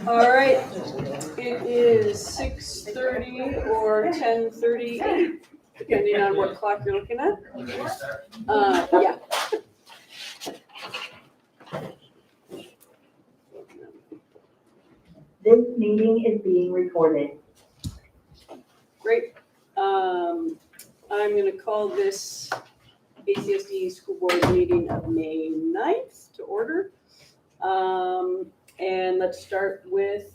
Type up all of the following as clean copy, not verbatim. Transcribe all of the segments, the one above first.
All right, it is 6:30 or 10:38, depending on what clock you're looking at. Yeah. This meeting is being recorded. Great. I'm going to call this ACSD School Board meeting of May 9th to order. And let's start with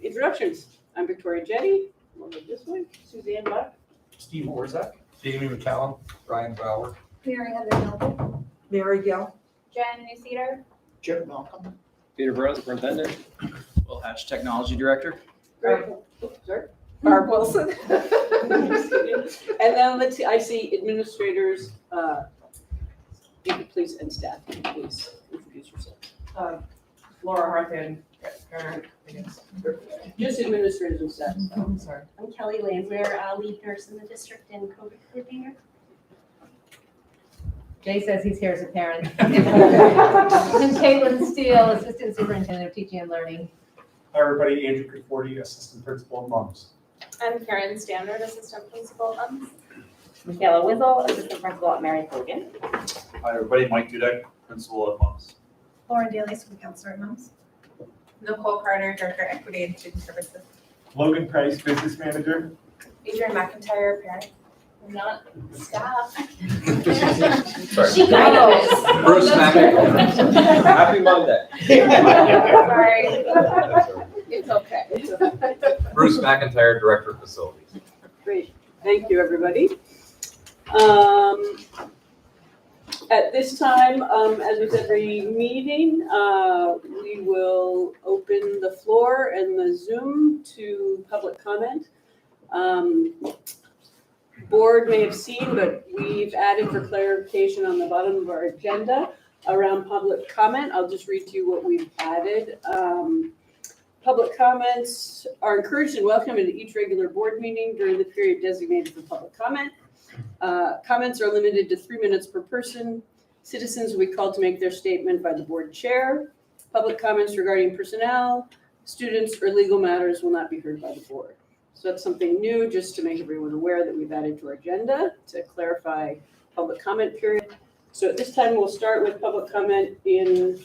introductions. I'm Victoria Jetty. We'll go this way. Suzanne Buck. Steve Orzak, Jamie McCallum, Ryan Bauer, Mary Heather Noble, Mary Gill. Jen Newseder, Chip Malcolm. Peter Burrows, Superintendent. Will Hatch, Technology Director. Great. Sorry. Barb Wilson. And then let's see, I see administrators, please, and staff. Please introduce yourself. Laura Harthan, parent, I guess. Just administrators and staff. Oh, sorry. I'm Kelly Landwehr, lead nurse in the district and COVID coordinator. Jay says he's here as a parent. And Caitlin Steele, Assistant Superintendent of Teaching and Learning. Hi, everybody. Andrew Conforti, Assistant Principal at MUMS. I'm Karen Standard, Assistant Principal at UMS. Michaela Wizzle, assistant principal at Mary Hogan. Hi, everybody. Mike Dudek, Principal at MUMS. Lauren Daly, School Counselor at UMS. Nicole Carter, Director, Equity and Student Services. Logan Price, Business Manager. Adrian McIntyre, parent. I'm not staff. Sorry. She kind of is. Bruce McIntyre. Happy Monday. Sorry. It's okay. Bruce McIntyre, Director of Facilities. Great, thank you, everybody. At this time, as with every meeting, we will open the floor and the Zoom to public comment. Board may have seen, but we've added for clarification on the bottom of our agenda around public comment. I'll just read to you what we've added. Public comments are encouraged and welcome into each regular board meeting during the period designated for public comment. Comments are limited to 3 minutes per person. Citizens will be called to make their statement by the board chair. Public comments regarding personnel, students, or legal matters will not be heard by the board. So that's something new, just to make everyone aware that we've added to our agenda to clarify public comment period. So at this time, we'll start with public comment in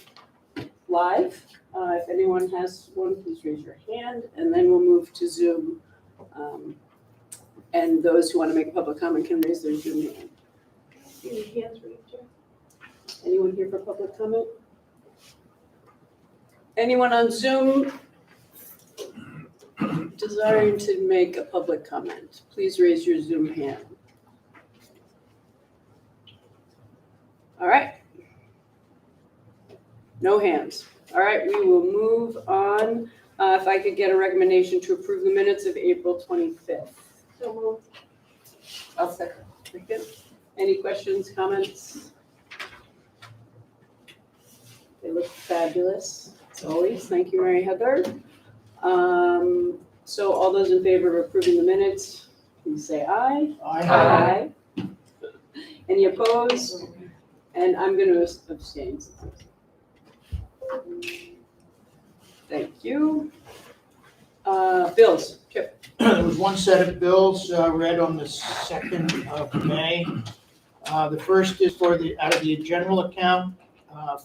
live. If anyone has one, please raise your hand, and then we'll move to Zoom. And those who want to make a public comment can raise their Zoom hand. Any hands raised here? Anyone here for public comment? Anyone on Zoom desiring to make a public comment? Please raise your Zoom hand. All right. No hands. All right, we will move on. If I could get a recommendation to approve the minutes of April 25th. So moved. I'll second. Any questions, comments? They look fabulous, as always. Thank you, Mary Heather. So all those in favor of approving the minutes, please say aye. Aye. Any opposed? And I'm going to abstain. Thank you. Bills, Chip. There was one set of bills read on the 2nd of May. The first is for out of the general account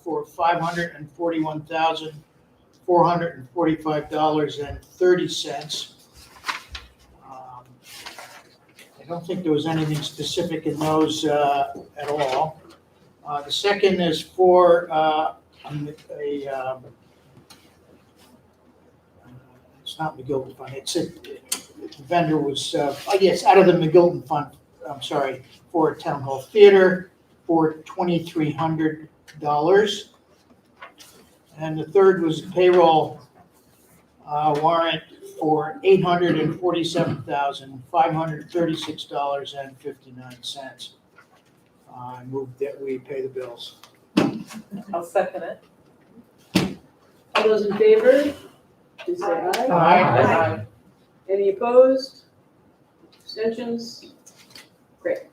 for $541,445.30. I don't think there was anything specific in those at all. The second is for it's not McGilton Fund, the vendor was, I guess, out of the McGilton Fund, I'm sorry, for Town Hall Theater for $2,300. And the third was payroll warrant for $847,536.59. I move that we pay the bills. I'll second it. All those in favor, please say aye. Aye. Any opposed? Abstentions? Great.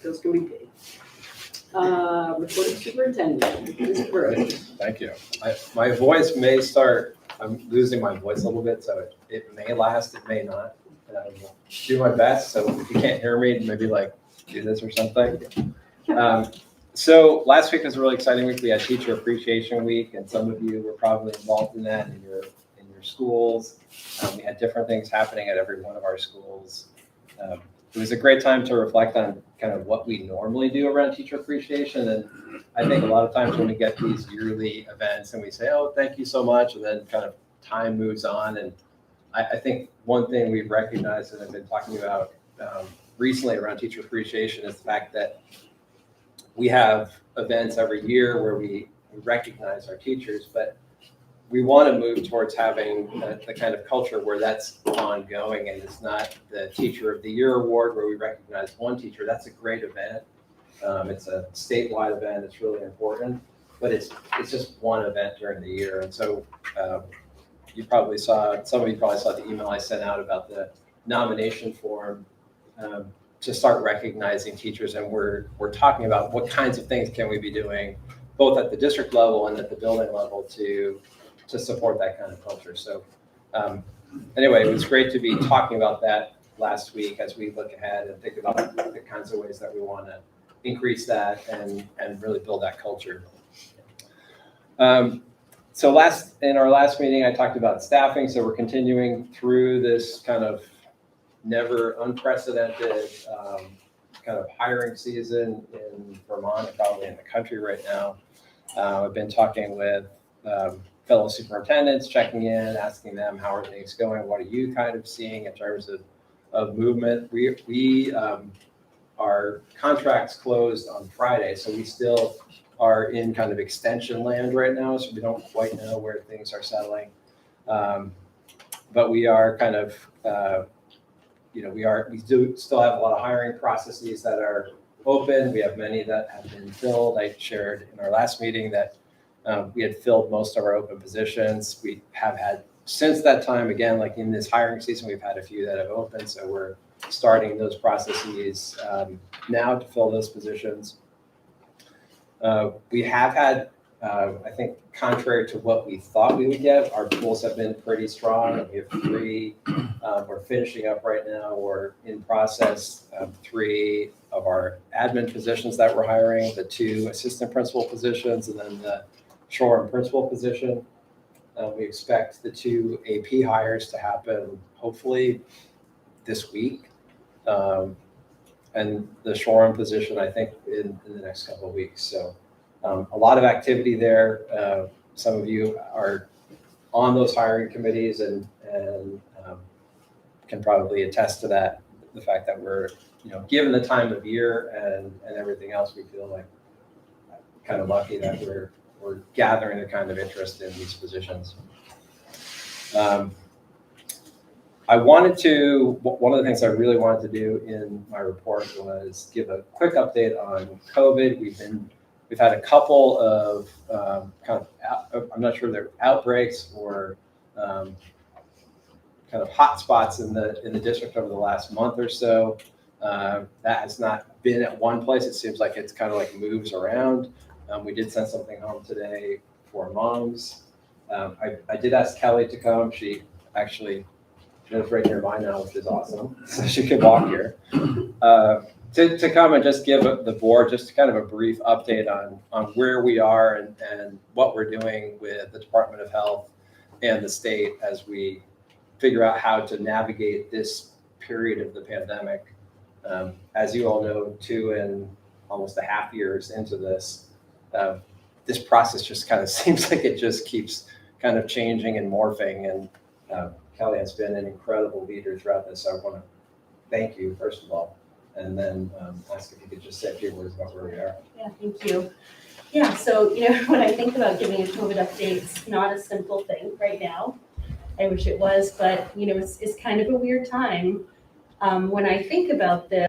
Bills can be paid. Report of superintendent, Ms. Burrows. Thank you. My voice may start I'm losing my voice a little bit, so it may last, it may not. Do my best, so if you can't hear me, maybe like do this or something. So last week was a really exciting week. We had Teacher Appreciation Week, and some of you were probably involved in that in your schools. We had different things happening at every one of our schools. It was a great time to reflect on kind of what we normally do around teacher appreciation. And I think a lot of times when we get these yearly events and we say, oh, thank you so much, and then kind of time moves on. And I think one thing we've recognized and I've been talking about recently around teacher appreciation is the fact that we have events every year where we recognize our teachers, but we want to move towards having the kind of culture where that's ongoing and it's not the Teacher of the Year award where we recognize one teacher. That's a great event. It's a statewide event. It's really important, but it's just one event during the year. And so some of you probably saw the email I sent out about the nomination form to start recognizing teachers. And we're talking about what kinds of things can we be doing both at the district level and at the building level to support that kind of culture. So anyway, it was great to be talking about that last week as we look ahead and think about the kinds of ways that we want to increase that and really build that culture. So in our last meeting, I talked about staffing. So we're continuing through this kind of never unprecedented kind of hiring season in Vermont and probably in the country right now. I've been talking with fellow superintendents, checking in, asking them how are things going, what are you kind of seeing in terms of movement. Our contracts closed on Friday, so we still are in kind of extension land right now, so we don't quite know where things are settling. But we are kind of, we do still have a lot of hiring processes that are open. We have many that have been filled. I shared in our last meeting that we had filled most of our open positions. We have had, since that time, again, like in this hiring season, we've had a few that have opened. So we're starting those processes now to fill those positions. We have had, I think, contrary to what we thought we would get, our pools have been pretty strong. We have 3, we're finishing up right now. We're in process of 3 of our admin positions that we're hiring, the 2 assistant principal positions, and then the shore principal position. We expect the 2 AP hires to happen hopefully this week. And the shore position, I think, in the next couple of weeks. So a lot of activity there. Some of you are on those hiring committees and can probably attest to that, the fact that we're, given the time of year and everything else, we feel like kind of lucky that we're gathering the kind of interest in these positions. One of the things I really wanted to do in my report was give a quick update on COVID. We've had a couple of I'm not sure they're outbreaks or kind of hot spots in the district over the last month or so. That has not been at one place. It seems like it's kind of like moves around. We did send something home today for moms. I did ask Kelly to come. She actually lives right nearby now, which is awesome. So she could walk here. To come and just give the board just kind of a brief update on where we are and what we're doing with the Department of Health and the state as we figure out how to navigate this period of the pandemic. As you all know, 2 and almost a half years into this, this process just kind of seems like it just keeps kind of changing and morphing. And Kelly has been an incredible leader throughout this. So I want to thank you, first of all, and then ask if you could just say a few words about where we are. Yeah, thank you. Yeah, so, when I think about giving a COVID update, it's not a simple thing right now. I wish it was, but, it's kind of a weird time. When I think about this,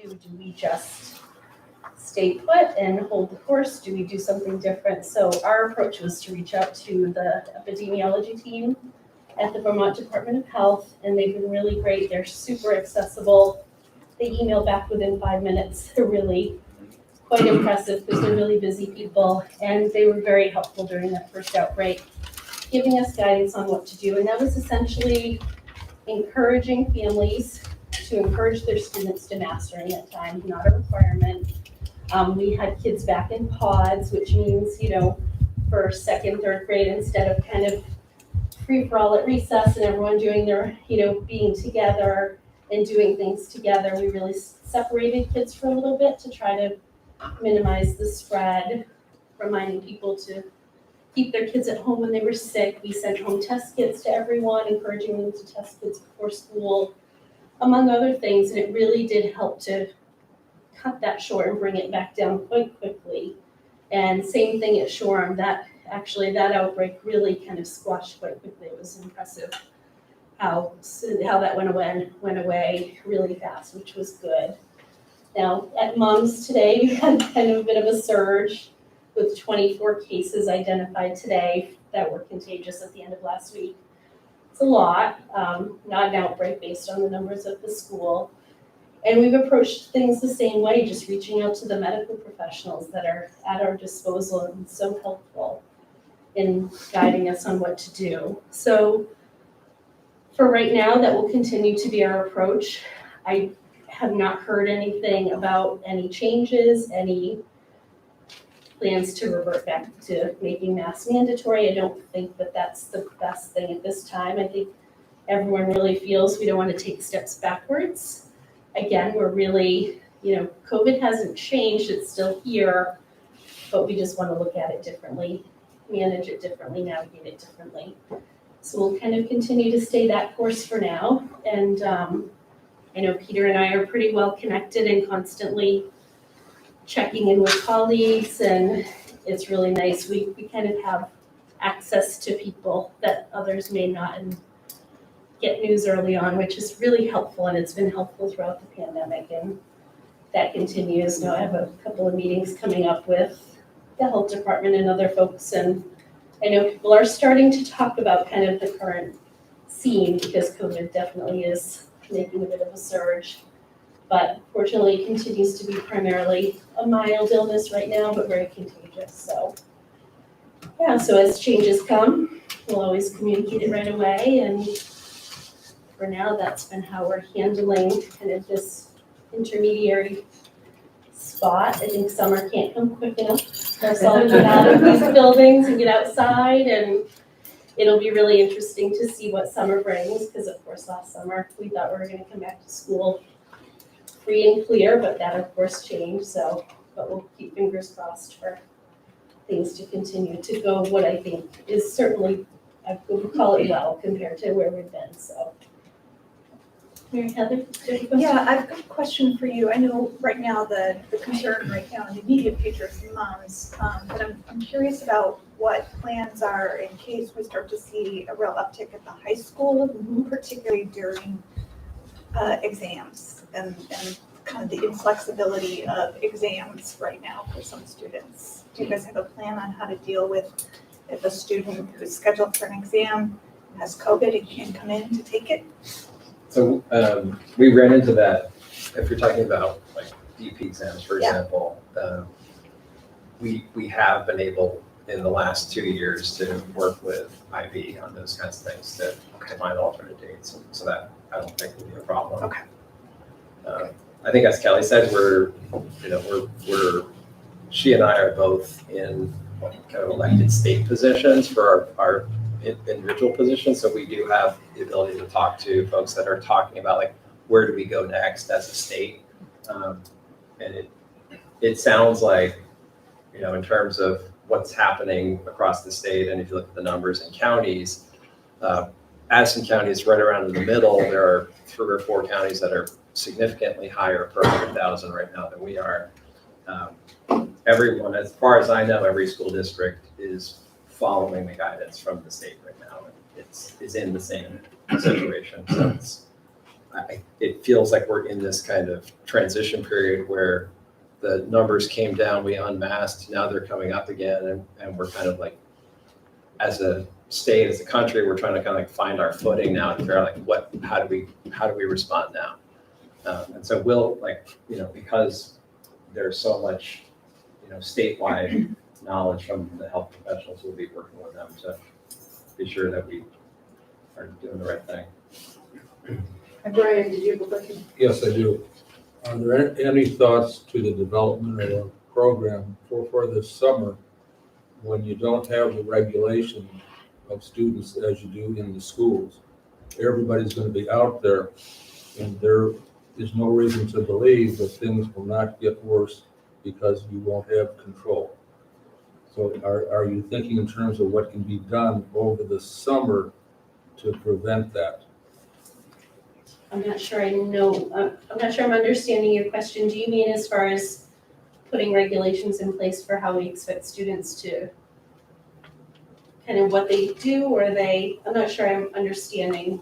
do? Do we just stay put and hold the course? Do we do something different? So our approach was to reach out to the epidemiology team at the Vermont Department of Health, and they've been really great. They're super accessible. They email back within 5 minutes. They're really quite impressive because they're really busy people, and they were very helpful during that first outbreak, giving us guidance on what to do. And that was essentially encouraging families to encourage their students to master in that time, not a requirement. We had kids back in pods, which means, first, second, third grade, instead of kind of free for all at recess and everyone doing their, being together and doing things together, we really separated kids for a little bit to try to minimize the spread, reminding people to keep their kids at home when they were sick. We sent home test kits to everyone, encouraging them to test kids before school, among other things, and it really did help to cut that short and bring it back down quite quickly. And same thing at Shoreham, that outbreak really kind of squashed quite quickly. It was impressive how that went away really fast, which was good. Now, at Moms today, we had kind of a bit of a surge with 24 cases identified today that were contagious at the end of last week. It's a lot, not an outbreak based on the numbers of the school. And we've approached things the same way, just reaching out to the medical professionals that are at our disposal and so helpful in guiding us on what to do. So for right now, that will continue to be our approach. I have not heard anything about any changes, any plans to revert back to making masks mandatory. I don't think that that's the best thing at this time. I think everyone really feels we don't want to take steps backwards. Again, we're really, COVID hasn't changed, it's still here, but we just want to look at it differently, manage it differently, navigate it differently. So we'll kind of continue to stay that course for now. And I know Peter and I are pretty well connected and constantly checking in with colleagues, and it's really nice. We kind of have access to people that others may not, and get news early on, which is really helpful, and it's been helpful throughout the pandemic, and that continues. Now I have a couple of meetings coming up with the health department and other folks, and I know people are starting to talk about kind of the current scene because COVID definitely is making a bit of a surge. But fortunately, it continues to be primarily a mild illness right now, but very contagious. So, so as changes come, we'll always communicate it right away. And for now, that's been how we're handling kind of this intermediary spot. I think summer can't come quick enough for us all to get out of these buildings and get outside. And it'll be really interesting to see what summer brings, because of course, last summer, we thought we were going to come back to school free and clear, but that of course changed. So, but we'll keep fingers crossed for things to continue to go what I think is certainly, I would call it well compared to where we've been. So, Mary Heather, do you have a question? Yeah, I've got a question for you. I know right now the concern right now in the immediate future is moms, but I'm curious about what plans are in case we start to see a real uptick at the high school, particularly during exams and kind of the inflexibility of exams right now for some students. Do you guys have a plan on how to deal with if a student who's scheduled for an exam has COVID and can't come in to take it? So we ran into that, if you're talking about like DP exams, for example, we have been able in the last 2 years to work with IB on those kinds of things to find alternate dates. So that I don't think will be a problem. Okay. I think as Kelly said, she and I are both in kind of elected state positions for our individual positions. So we do have the ability to talk to folks that are talking about like, where do we go next as a state? And it sounds like, in terms of what's happening across the state, and if you look at the numbers in counties, Addison County is right around in the middle. There are 3 or 4 counties that are significantly higher per 100,000 right now than we are. Everyone, as far as I know, every school district is following the guidance from the state right now. It's in the same situation. So it feels like we're in this kind of transition period where the numbers came down, we unmasked, now they're coming up again, and we're kind of like, as a state, as a country, we're trying to kind of like find our footing now and figure out like how do we respond now? And so we'll because there's so much, statewide knowledge from the health professionals, we'll be working with them to be sure that we are doing the right thing. And Brian, did you have a question? Yes, I do. Are there any thoughts to the development of a program for this summer when you don't have the regulation of students as you do in the schools? Everybody's going to be out there, and there is no reason to believe that things will not get worse because you won't have control. So are you thinking in terms of what can be done over the summer to prevent that? I'm not sure I know, I'm not sure I'm understanding your question. Do you mean as far as putting regulations in place for how we expect students to kind of what they do, or I'm not sure I'm understanding,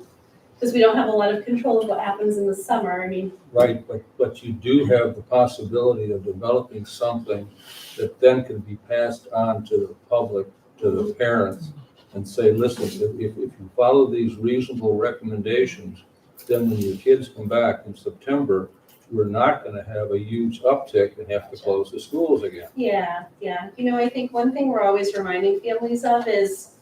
because we don't have a lot of control of what happens in the summer. I mean. Right, but you do have the possibility of developing something that then can be passed on to the public, to the parents, and say, listen, if you follow these reasonable recommendations, then when your kids come back in September, we're not going to have a huge uptick and have to close the schools again. Yeah. I think one thing we're always reminding families of is,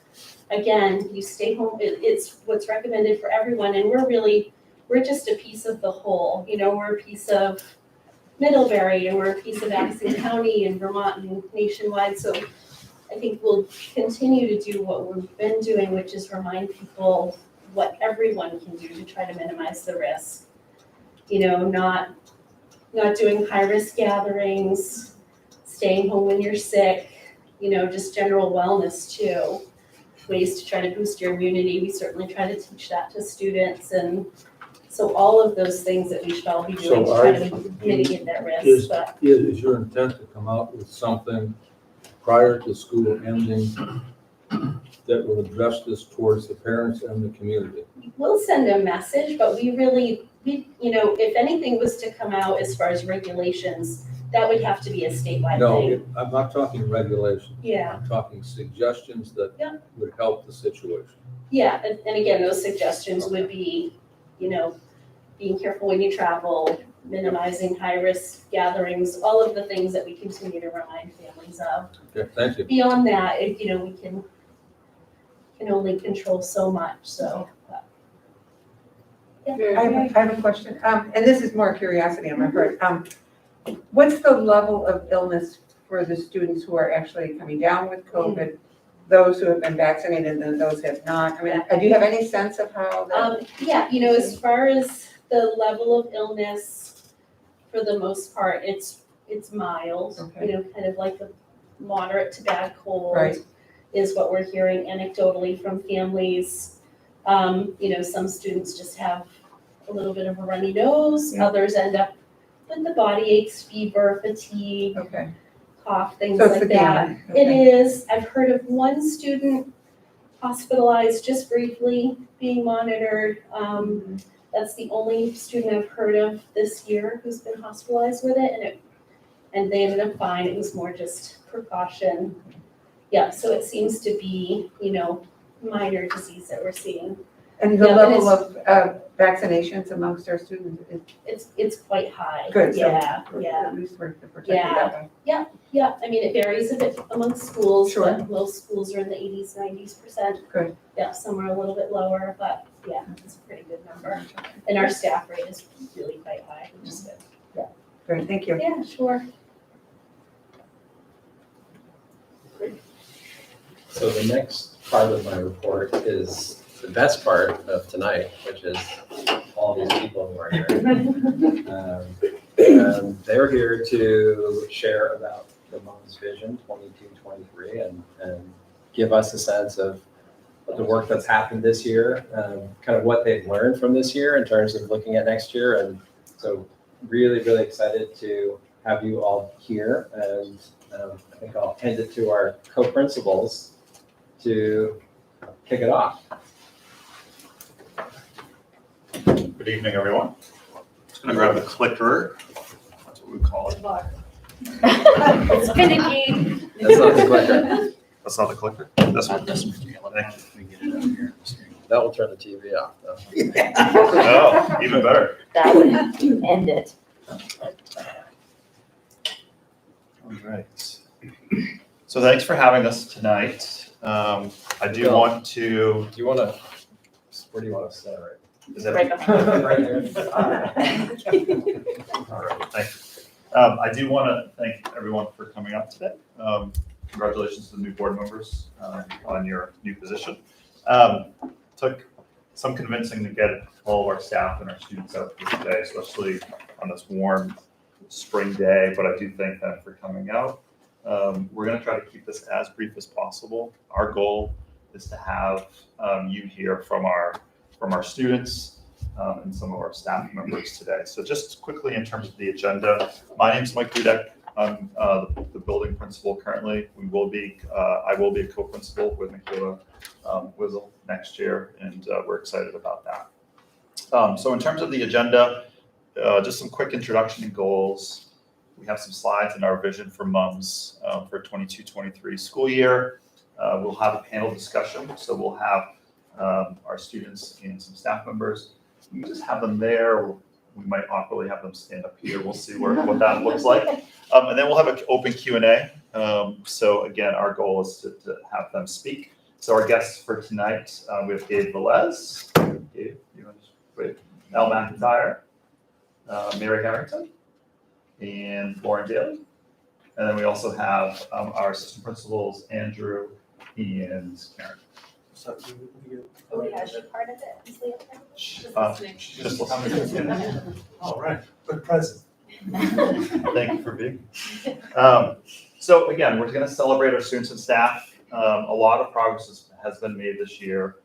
again, you stay home, it's what's recommended for everyone, and we're just a piece of the whole. We're a piece of Middlebury, and we're a piece of Madison County and Vermont and nationwide. So I think we'll continue to do what we've been doing, which is remind people what everyone can do to try to minimize the risk. Not doing high-risk gatherings, staying home when you're sick, just general wellness too. Ways to try to boost your immunity. We certainly try to teach that to students, and so all of those things that we should all be doing to try to mitigate that risk. Is your intent to come out with something prior to school ending that will address this towards the parents and the community? We'll send a message, but we if anything was to come out as far as regulations, that would have to be a statewide thing. No, I'm not talking regulations. Yeah. I'm talking suggestions that would help the situation. Yeah, and again, those suggestions would be, being careful when you travel, minimizing high-risk gatherings, all of the things that we continue to remind families of. Okay, thank you. Beyond that, we can only control so much, so. I have a question, and this is more curiosity on my part. What's the level of illness for the students who are actually coming down with COVID, those who have been vaccinated and those who have not? I mean, do you have any sense of how that? As far as the level of illness, for the most part, it's mild, Okay. kind of like a moderate to bad cold. Right. Is what we're hearing anecdotally from families. Some students just have a little bit of a runny nose, others end up with the body aches, fever, fatigue, cough, things So it's like the that. gamut. It is. I've heard of one student hospitalized just briefly, being monitored. That's the only student I've heard of this year who's been hospitalized with it, and they ended up fine. It was more just precaution. Yeah, so it seems to be, minor disease that we're seeing. And the level of vaccinations amongst our students is? It's quite high. Good. Yeah. At least we're protected that way. Yeah, I mean, it varies a bit amongst schools, Sure. but most schools are in the 80s, 90%. Good. Yeah, some are a little bit lower, but yeah, it's a pretty good number. And our staff rate is really quite high, which is good. Great, thank you. Yeah, sure. So the next part of my report is the best part of tonight, which is all these people who are here. And they're here to share about the Mom's Vision 22-23 and give us a sense of the work that's happened this year, kind of what they've learned from this year in terms of looking at next year. And so really, really excited to have you all here. And I think I'll hand it to our co-principals to kick it off. Good evening, everyone. Just gonna grab the clicker. That's what we call it. It's finicky. That's not the clicker. That's not the clicker? This one. Thank you. That will turn the TV off, though. Oh, even better. That would end it. All right. So thanks for having us tonight. I do want to. Do you want to, where do you want to sit, right? Is that Right Right here. All right, thank you. I do want to thank everyone for coming out today. Congratulations to the new board members on your new position. Took some convincing to get all of our staff and our students out here today, especially on this warm spring day, but I do thank them for coming out. We're going to try to keep this as brief as possible. Our goal is to have you hear from our students and some of our staff members today. So just quickly in terms of the agenda, my name is Mike Dudek. I'm the building principal currently. I will be a co-principal with Michaela Wiesel next year, and we're excited about that. So in terms of the agenda, just some quick introduction and goals. We have some slides in our vision for mums for 22-23 school year. We'll have a panel discussion, so we'll have our students and some staff members. We can just have them there. We might awkwardly have them stand up here. We'll see what that looks like. And then we'll have an open Q&A. So again, our goal is to have them speak. So our guests for tonight, we have Gabe Velez, Gabe, you want to wait? Al McIntyre, Mary Harrington, and Lauren Daly. And then we also have our assistant principals, Andrew and Karen. Oh, yeah, she part of it. Is Leah part of it? Just listening. All right, good present. Thank you for being here. So again, we're going to celebrate our students and staff. A lot of progress has been made this year.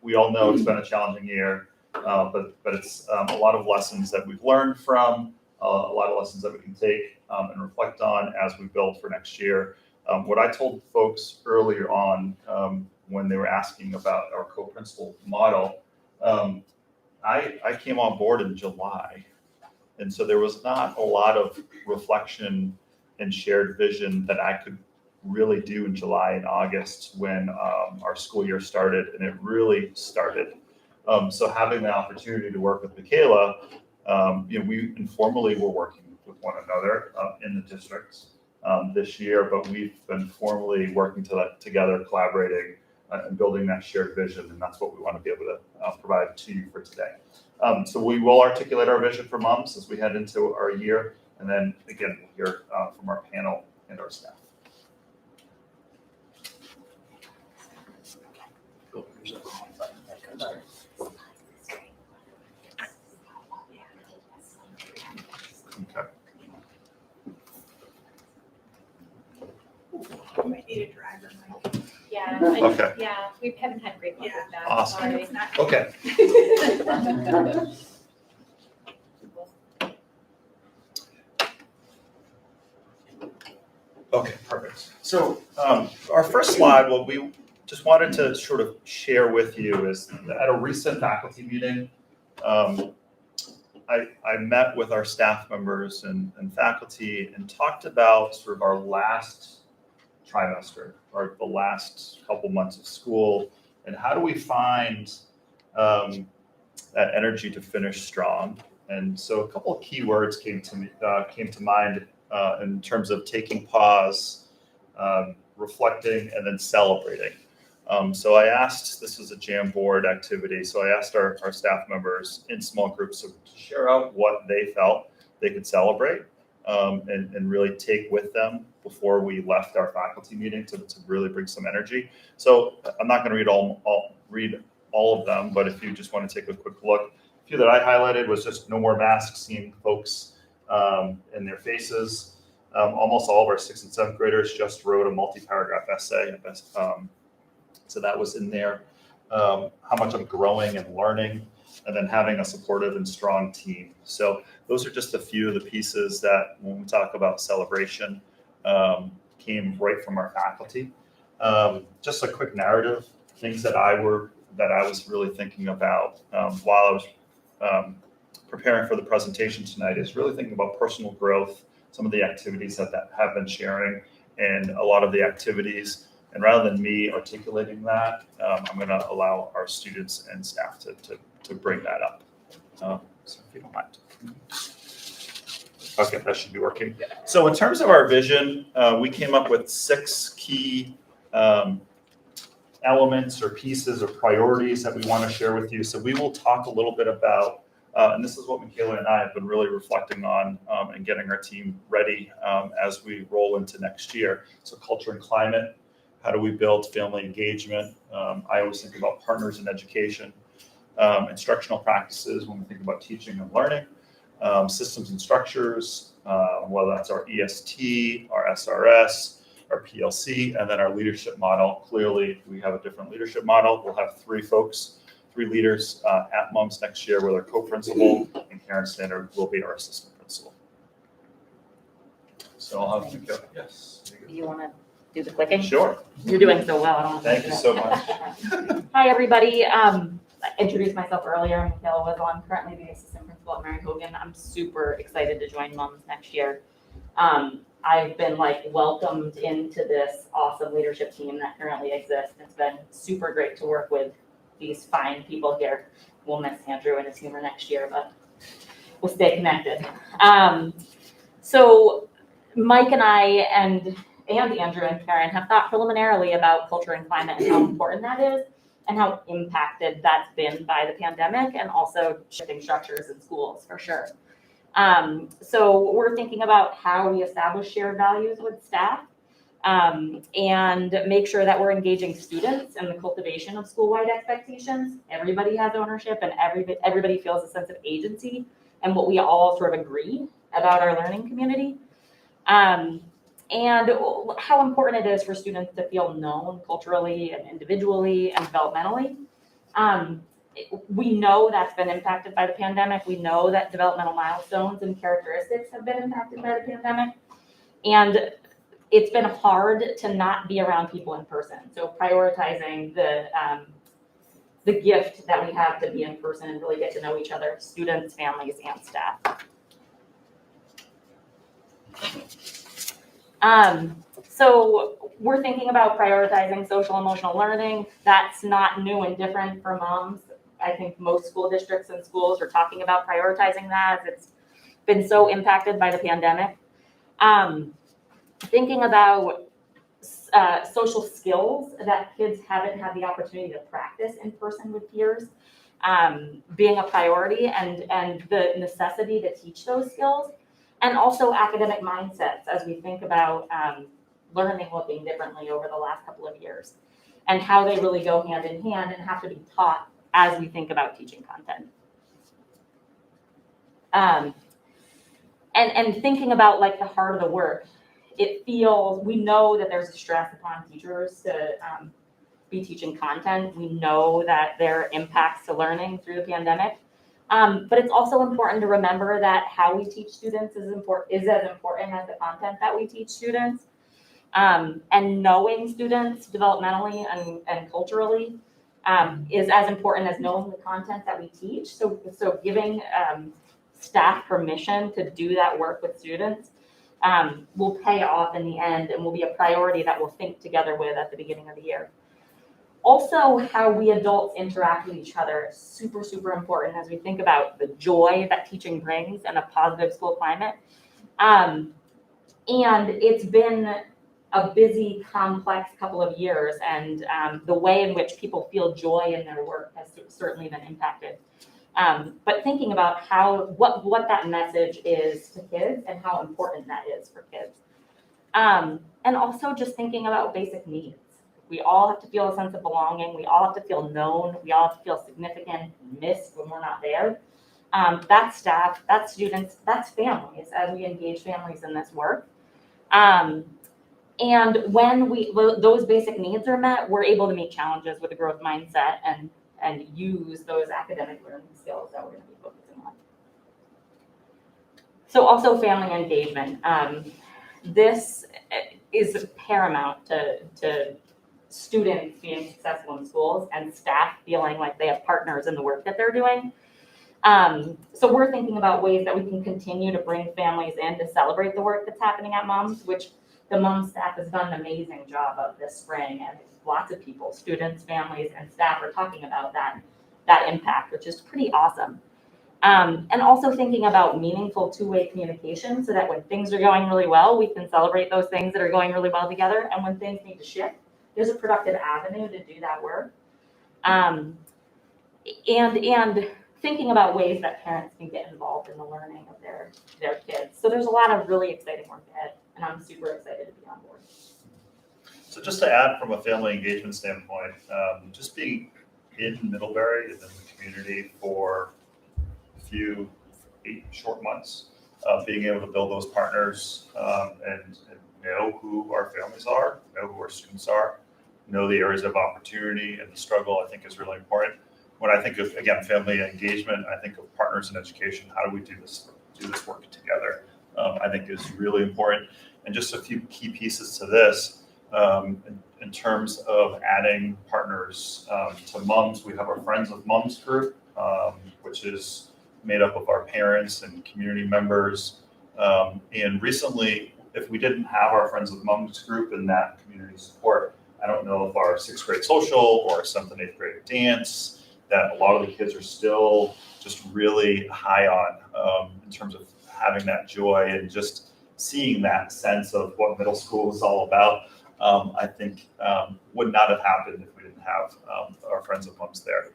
We all know it's been a challenging year, but it's a lot of lessons that we've learned from, a lot of lessons that we can take and reflect on as we build for next year. What I told folks earlier on when they were asking about our co-principal model, I came on board in July. And so there was not a lot of reflection and shared vision that I could really do in July and August when our school year started, and it really started. So having the opportunity to work with Michaela, we informally were working with one another in the districts this year, but we've been formally working together, collaborating, and building that shared vision, and that's what we want to be able to provide to you for today. So we will articulate our vision for mums as we head into our year, and then again, we'll hear from our panel and our staff. Okay. You might need a driver, Mike. Yeah. Okay. Yeah, we haven't had great luck with that. Awesome. Sorry. It's not. Okay. Okay, perfect. So our first slide, what we just wanted to sort of share with you is at a recent faculty meeting, I met with our staff members and faculty and talked about sort of our last trimester or the last couple months of school, and how do we find that energy to finish strong. And so a couple of key words came to mind in terms of taking pause, reflecting, and then celebrating. So I asked, this was a Jamboard activity, so I asked our staff members in small groups to share out what they felt they could celebrate and really take with them before we left our faculty meeting to really bring some energy. So I'm not going to read all of them, but if you just want to take a quick look, a few that I highlighted was just no more masks, seeing folks in their faces. Almost all of our 6th and 7th graders just wrote a multi-paragraph essay. So that was in there. How much I'm growing and learning, and then having a supportive and strong team. So those are just a few of the pieces that when we talk about celebration came right from our faculty. Just a quick narrative, things that I was really thinking about while I was preparing for the presentation tonight is really thinking about personal growth, some of the activities that have been sharing, and a lot of the activities. And rather than me articulating that, I'm going to allow our students and staff to bring that up. So if you don't mind. Okay, that should be working. So in terms of our vision, we came up with 6 key elements or pieces or priorities that we want to share with you. So we will talk a little bit about, and this is what Michaela and I have been really reflecting on and getting our team ready as we roll into next year. So culture and climate, how do we build family engagement? I always think about partners in education, instructional practices when we think about teaching and learning, systems and structures, whether that's our EST, our SRS, our PLC, and then our leadership model. Clearly, we have a different leadership model. We'll have 3 leaders at MUMS next year with our co-principal, and Karen Standard will be our assistant principal. So I'll have Michaela. Yes. You want to do the clicking? Sure. You're doing so well. I don't Thank you so much. Hi, everybody. I introduced myself earlier. Michaela was on, currently the assistant principal at Mary Hogan. I'm super excited to join MUMS next year. I've been welcomed into this awesome leadership team that currently exists. It's been super great to work with these fine people here. We'll miss Andrew and his humor next year, but we'll stay connected. So Mike and I and Andrew and Karen have thought preliminarily about culture and climate and how important that is and how impacted that's been by the pandemic and also shifting structures in schools for sure. So we're thinking about how we establish shared values with staff and make sure that we're engaging students in the cultivation of school-wide expectations. Everybody has ownership and everybody feels a sense of agency and what we all sort of agree about our learning community. And how important it is for students to feel known culturally and individually and developmentally. We know that's been impacted by the pandemic. We know that developmental milestones and characteristics have been impacted by the pandemic. And it's been hard to not be around people in person. So prioritizing the gift that we have to be in person and really get to know each other, students, families, and staff. So we're thinking about prioritizing social emotional learning. That's not new and different for MUMS. I think most school districts and schools are talking about prioritizing that. It's been so impacted by the pandemic. Thinking about social skills that kids haven't had the opportunity to practice in person with peers, being a priority and the necessity to teach those skills. And also academic mindsets as we think about learning looking differently over the last couple of years and how they really go hand in hand and have to be taught as we think about teaching content. And thinking about the heart of the work, we know that there's a stress upon teachers to be teaching content. We know that there are impacts to learning through the pandemic. But it's also important to remember that how we teach students is as important as the content that we teach students. And knowing students developmentally and culturally is as important as knowing the content that we teach. So giving staff permission to do that work with students will pay off in the end and will be a priority that we'll think together with at the beginning of the year. Also, how we adults interact with each other is super, super important as we think about the joy that teaching brings and a positive school climate. And it's been a busy, complex couple of years, and the way in which people feel joy in their work has certainly been impacted. But thinking about what that message is to kids and how important that is for kids. And also just thinking about basic needs. We all have to feel a sense of belonging. We all have to feel known. We all have to feel significant, missed when we're not there. That's staff, that's students, that's families as we engage families in this work. And when those basic needs are met, we're able to meet challenges with a growth mindset and use those academic learning skills that we're going to be focusing on. So also family engagement. This is paramount to students being successful in schools and staff feeling like they have partners in the work that they're doing. So we're thinking about ways that we can continue to bring families in to celebrate the work that's happening at MOMS, which the MOMS staff has done an amazing job of this spring, and lots of people, students, families, and staff are talking about that impact, which is pretty awesome. And also thinking about meaningful two-way communication so that when things are going really well, we can celebrate those things that are going really well together, and when things need to shift, there's a productive avenue to do that work. And thinking about ways that parents can get involved in the learning of their kids. So there's a lot of really exciting work ahead, and I'm super excited to be on board. So just to add from a family engagement standpoint, just being in Middlebury and in the community for a few 8 short months, being able to build those partners and know who our families are, know who our students are, know the areas of opportunity and the struggle, I think is really important. When I think of, again, family engagement, I think of partners in education. How do we do this work together? I think is really important. And just a few key pieces to this, in terms of adding partners to MOMS, we have our Friends of MOMS group, which is made up of our parents and community members. And recently, if we didn't have our Friends of MOMS group and that community support, I don't know if our 6th grade social or 7th and 8th grade dance, that a lot of the kids are still just really high on in terms of having that joy and just seeing that sense of what middle school is all about, I think would not have happened if we didn't have our Friends of MOMS there.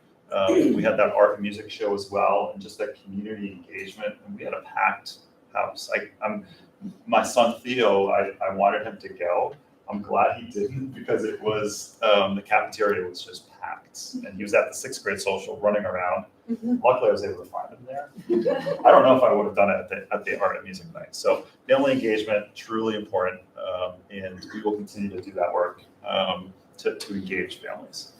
We had that art and music show as well, and just that community engagement, and we had a packed house. My son Theo, I wanted him to go. I'm glad he didn't, because it was, the cafeteria was just packed, and he was at the 6th grade social running around. Luckily, I was able to find him there. I don't know if I would have done it at the art and music night. So family engagement, truly important, and we will continue to do that work to engage families.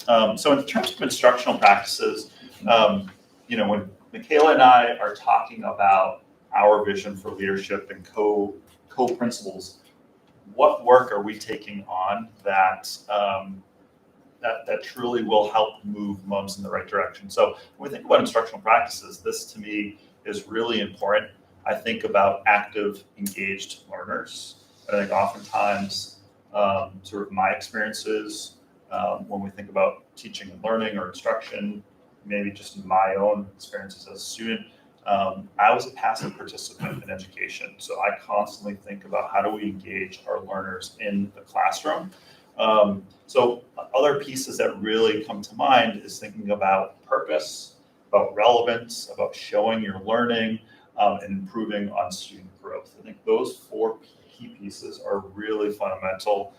So in terms of instructional practices, when Michaela and I are talking about our vision for leadership and co-principals, what work are we taking on that truly will help move MOMS in the right direction? So when we think about instructional practices, this to me is really important. I think about active, engaged learners. I think oftentimes, sort of my experiences, when we think about teaching and learning or instruction, maybe just my own experiences as a student, I was a passive participant in education. So I constantly think about how do we engage our learners in the classroom. So other pieces that really come to mind is thinking about purpose, about relevance, about showing your learning, and improving on student growth. I think those 4 key pieces are really fundamental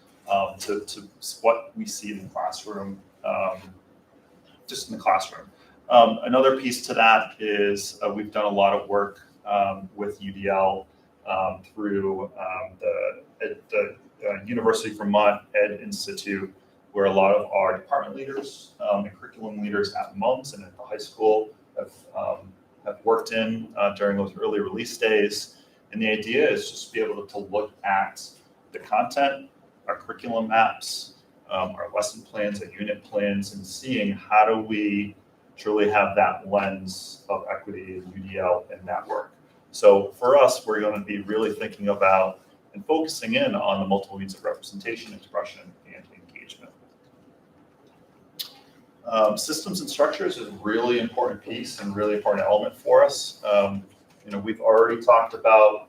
to what we see in the classroom, just in the classroom. Another piece to that is we've done a lot of work with UDL through the University of Vermont Ed Institute, where a lot of our department leaders and curriculum leaders at MOMS and at the high school have worked in during those early release days. And the idea is just to be able to look at the content, our curriculum maps, our lesson plans, our unit plans, and seeing how do we truly have that lens of equity and UDL in that work. So for us, we're going to be really thinking about and focusing in on the multiple means of representation, expression, and engagement. Systems and structures is a really important piece and really important element for us. We've already talked about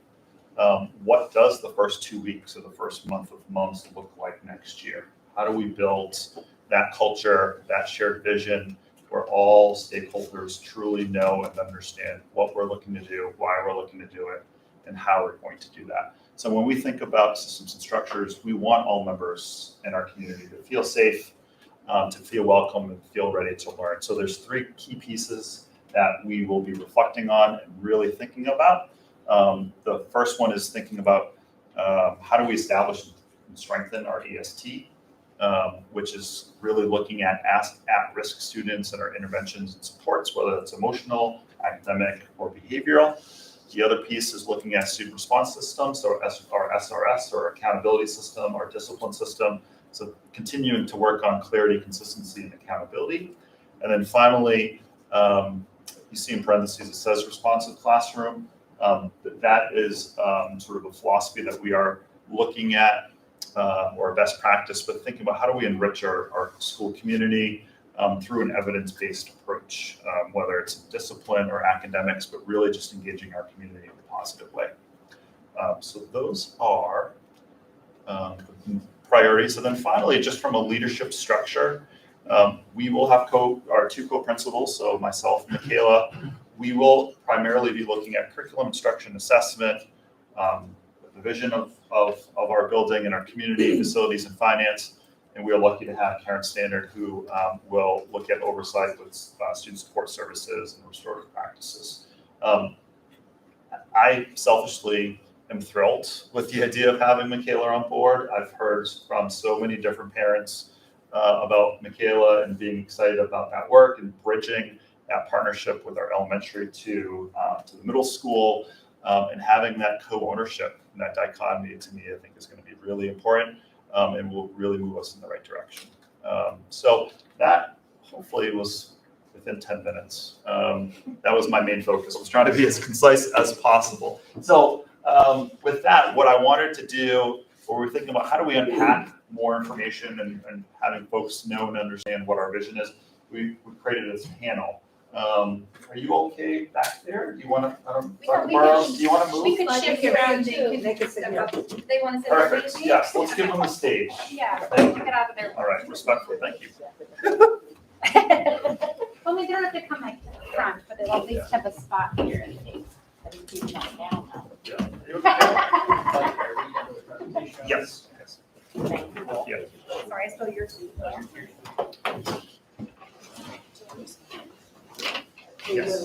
what does the first 2 weeks or the first month of MOMS look like next year? How do we build that culture, that shared vision, where all stakeholders truly know and understand what we're looking to do, why we're looking to do it, and how we're going to do that. So when we think about systems and structures, we want all members in our community to feel safe, to feel welcome, and feel ready to learn. So there's 3 key pieces that we will be reflecting on and really thinking about. The first one is thinking about how do we establish and strengthen our EST, which is really looking at at-risk students and our interventions and supports, whether it's emotional, academic, or behavioral. The other piece is looking at student response systems, so our SRS, or accountability system, our discipline system. So continuing to work on clarity, consistency, and accountability. And then finally, you see in parentheses, it says responsive classroom. That is sort of a philosophy that we are looking at, or a best practice, but thinking about how do we enrich our school community through an evidence-based approach, whether it's discipline or academics, but really just engaging our community in a positive way. So those are priorities. And then finally, just from a leadership structure, we will have our two co-principals, so myself and Michaela. We will primarily be looking at curriculum instruction assessment, the vision of our building and our community, facilities and finance. And we are lucky to have Karen Standard, who will look at oversight with student support services and restorative practices. I selfishly am thrilled with the idea of having Michaela on board. I've heard from so many different parents about Michaela and being excited about that work and bridging that partnership with our elementary to the middle school, and having that co-ownership and that dichotomy, to me, I think is going to be really important, and will really move us in the right direction. So that hopefully was within 10 minutes. That was my main focus. I was trying to be as concise as possible. So with that, what I wanted to do, or we're thinking about how do we unpack more information and having folks know and understand what our vision is, we created this panel. Are you okay back there? Do you want to, Dr. Burrows, do you want to move? We could shift around, they could step up. They want to sit up. Perfect, yes, let's give them the stage. Yeah, Thank you. get out of there. All right, respectfully, thank you. Well, they don't have to come like front, but they'll at least have a spot here in case. Yeah. Yes. Yeah. Sorry, I stole your seat. Yes.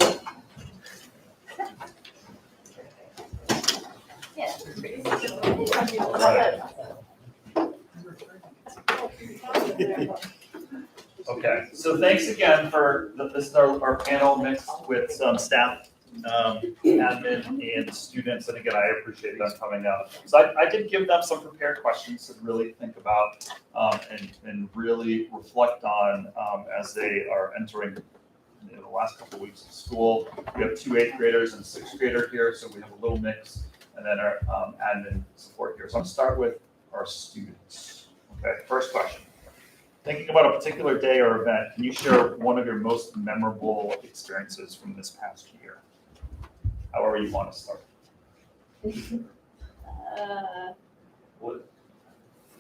All right. Okay, so thanks again for this is our panel mixed with some staff, admin and students, and again, I appreciate them coming out. So I did give them some prepared questions to really think about and really reflect on as they are entering the last couple of weeks of school. We have 2 8th graders and a 6th grader here, so we have a little mix, and then our admin support here. So I'm gonna start with our students. Okay, first question. Thinking about a particular day or event, can you share one of your most memorable experiences from this past year? However you want to start. What?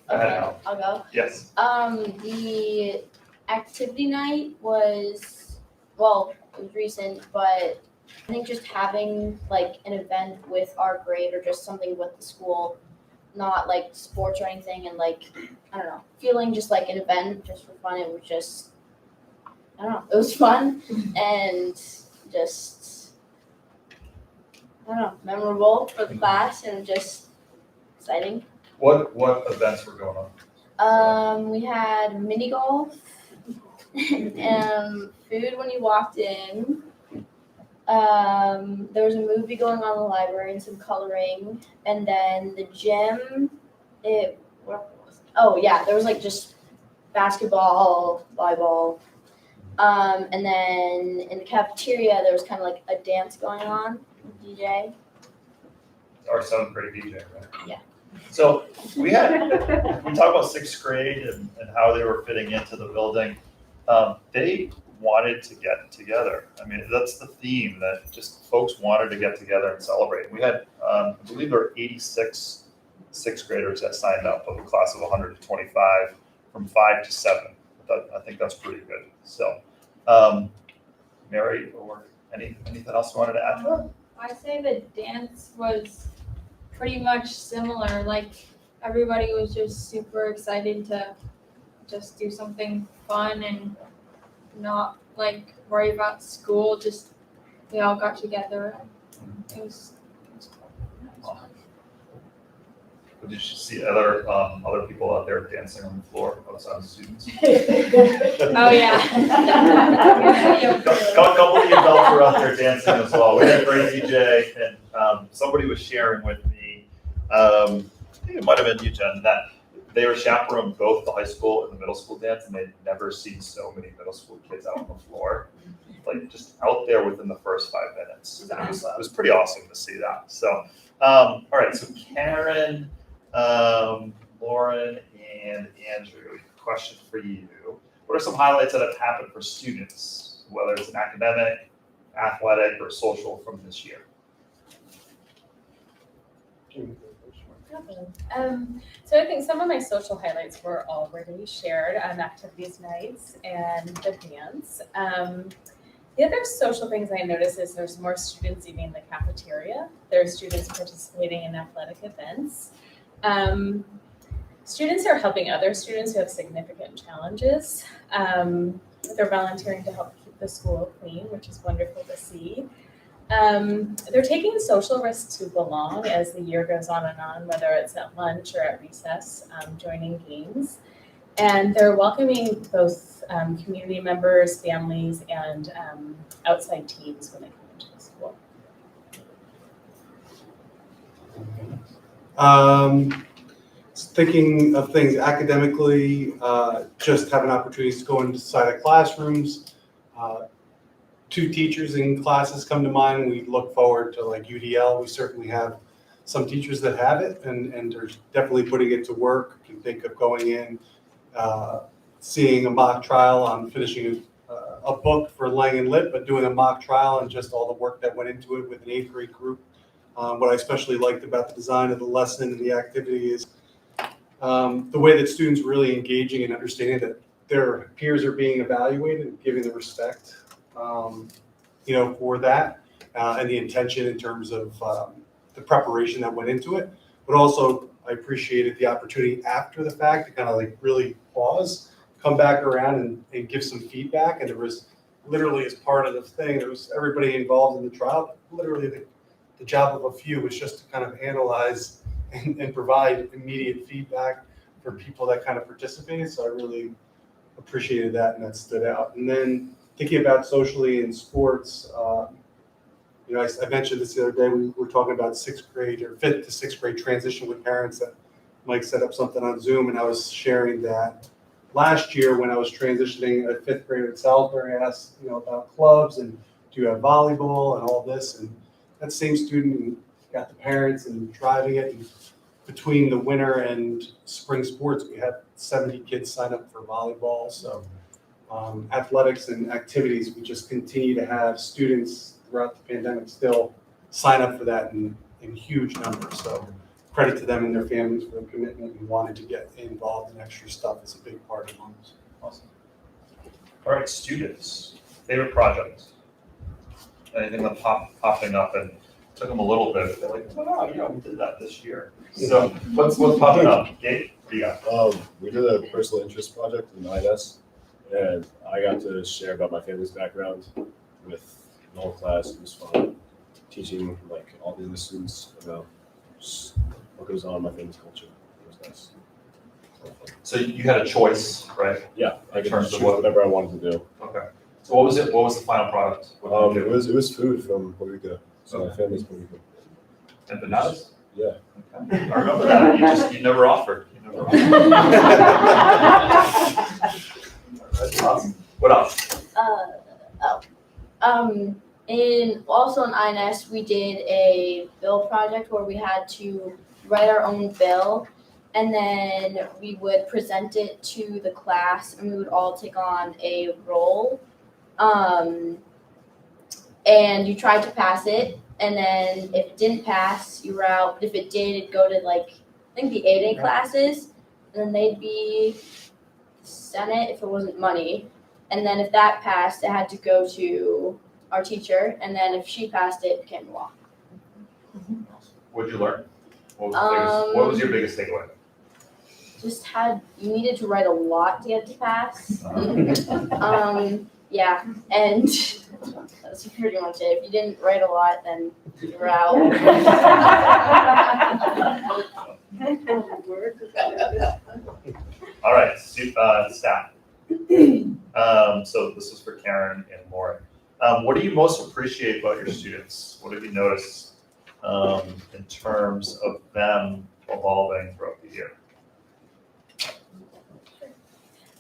Go ahead, Al. I'll go. Yes. The activity night was, well, it was recent, but I think just having like an event with our grade or just something with the school, not like sports or anything, and like, I don't know, feeling just like an event just for fun. It was just, I don't know, it was fun and just, I don't know, memorable for the class and just exciting. What events were going on? We had mini golf and food when you walked in. There was a movie going on in the library and some coloring, and then the gym. There was like just basketball, volleyball, and then in the cafeteria there was kind of like a dance going on with DJ. Our 7th grade DJ, right? Yeah. So we talk about 6th grade and how they were fitting into the building. They wanted to get together. I mean, that's the theme, that just folks wanted to get together and celebrate. We had, I believe there were 86 6th graders that signed up of a class of 125 from 5 to 7. I think that's pretty good. So, Mary, or anything else you wanted to add to that? I say the dance was pretty much similar. Like everybody was just super excited to just do something fun and not like worry about school. Just we all got together. It was cool. Did you see other people out there dancing on the floor outside of students? Oh yeah. A couple of the adults were out there dancing as well. We had a great DJ, and somebody was sharing with me, I think it might have been you, Jen, that they were chaperoning both the high school and the middle school dance, and they'd never seen so many middle school kids out on the floor. like just out there within the first 5 minutes. It was pretty awesome to see that. So, all right, so Karen, Lauren, and Andrew, question for you. What are some highlights that have happened for students, whether it's an academic, athletic, or social from this year? So I think some of my social highlights were already shared on activities nights and the dance. The other social things I noticed is there's more students eating in the cafeteria. There's students participating in athletic events. Students are helping other students who have significant challenges. They're volunteering to help keep the school clean, which is wonderful to see. They're taking social risks to belong as the year goes on, whether it's at lunch or at recess, joining games. And they're welcoming both community members, families, and outside teams when they come into the school. Thinking of things academically, just having opportunities to go inside of classrooms. 2 teachers in classes come to mind. We look forward to like UDL. We certainly have some teachers that have it and are definitely putting it to work. You can think of going in, seeing a mock trial on finishing a book for Lang and Lit, but doing a mock trial and just all the work that went into it with an 8th grade group. What I especially liked about the design of the lesson and the activity is the way that students really engaging and understanding that their peers are being evaluated and giving the respect, for that, and the intention in terms of the preparation that went into it. But also, I appreciated the opportunity after the fact to kind of like really pause, come back around and give some feedback. And there was literally, as part of the thing, there was everybody involved in the trial. Literally, the job of a few was just to kind of analyze and provide immediate feedback for people that kind of participated. So I really appreciated that, and that stood out. And then thinking about socially in sports, I mentioned this the other day. We were talking about 5th to 6th grade transition with parents. That Mike set up something on Zoom, and I was sharing that last year when I was transitioning at 5th grade at Salisbury. I asked about clubs and do you have volleyball and all this, and that same student got the parents and driving it. And between the winter and spring sports, we had 70 kids sign up for volleyball. So athletics and activities, we just continue to have students throughout the pandemic still sign up for that in huge numbers. So credit to them and their families for the commitment and wanting to get involved in extra stuff is a big part of them. Awesome. All right, students, favorite project? Anything that popping up and took them a little bit. They're like, wow, we did that this year. So what's popping up? Gabe, what do you got? We did a personal interest project in INS, and I got to share about my family's background with the whole class. It was fun teaching like all the other students about just what goes on in my family's culture. It was nice. So you had a choice, right? Yeah, I In could terms choose of what? whatever I wanted to do. Okay. So what was it? What was the final product? What did you do? It was food from Puerto Rico. So my family's Puerto Rico. Empanadas? Yeah. Okay. I remember that. You never offered. That's awesome. What else? Also in INS, we did a bill project where we had to write our own bill, and then we would present it to the class, and we would all take on a role. And you tried to pass it, and then if it didn't pass, you were out. But if it did, it'd go to I think the 8A classes, and then they'd be Senate if it wasn't money. And then if that passed, it had to go to our teacher, and then if she passed it, it became law. What did you learn? What was your biggest takeaway? You needed to write a lot to get to pass. Yeah, and that's pretty much it. If you didn't write a lot, then you were out. All right, staff. So this is for Karen and Lauren. What do you most appreciate about your students? What have you noticed in terms of them evolving throughout the year?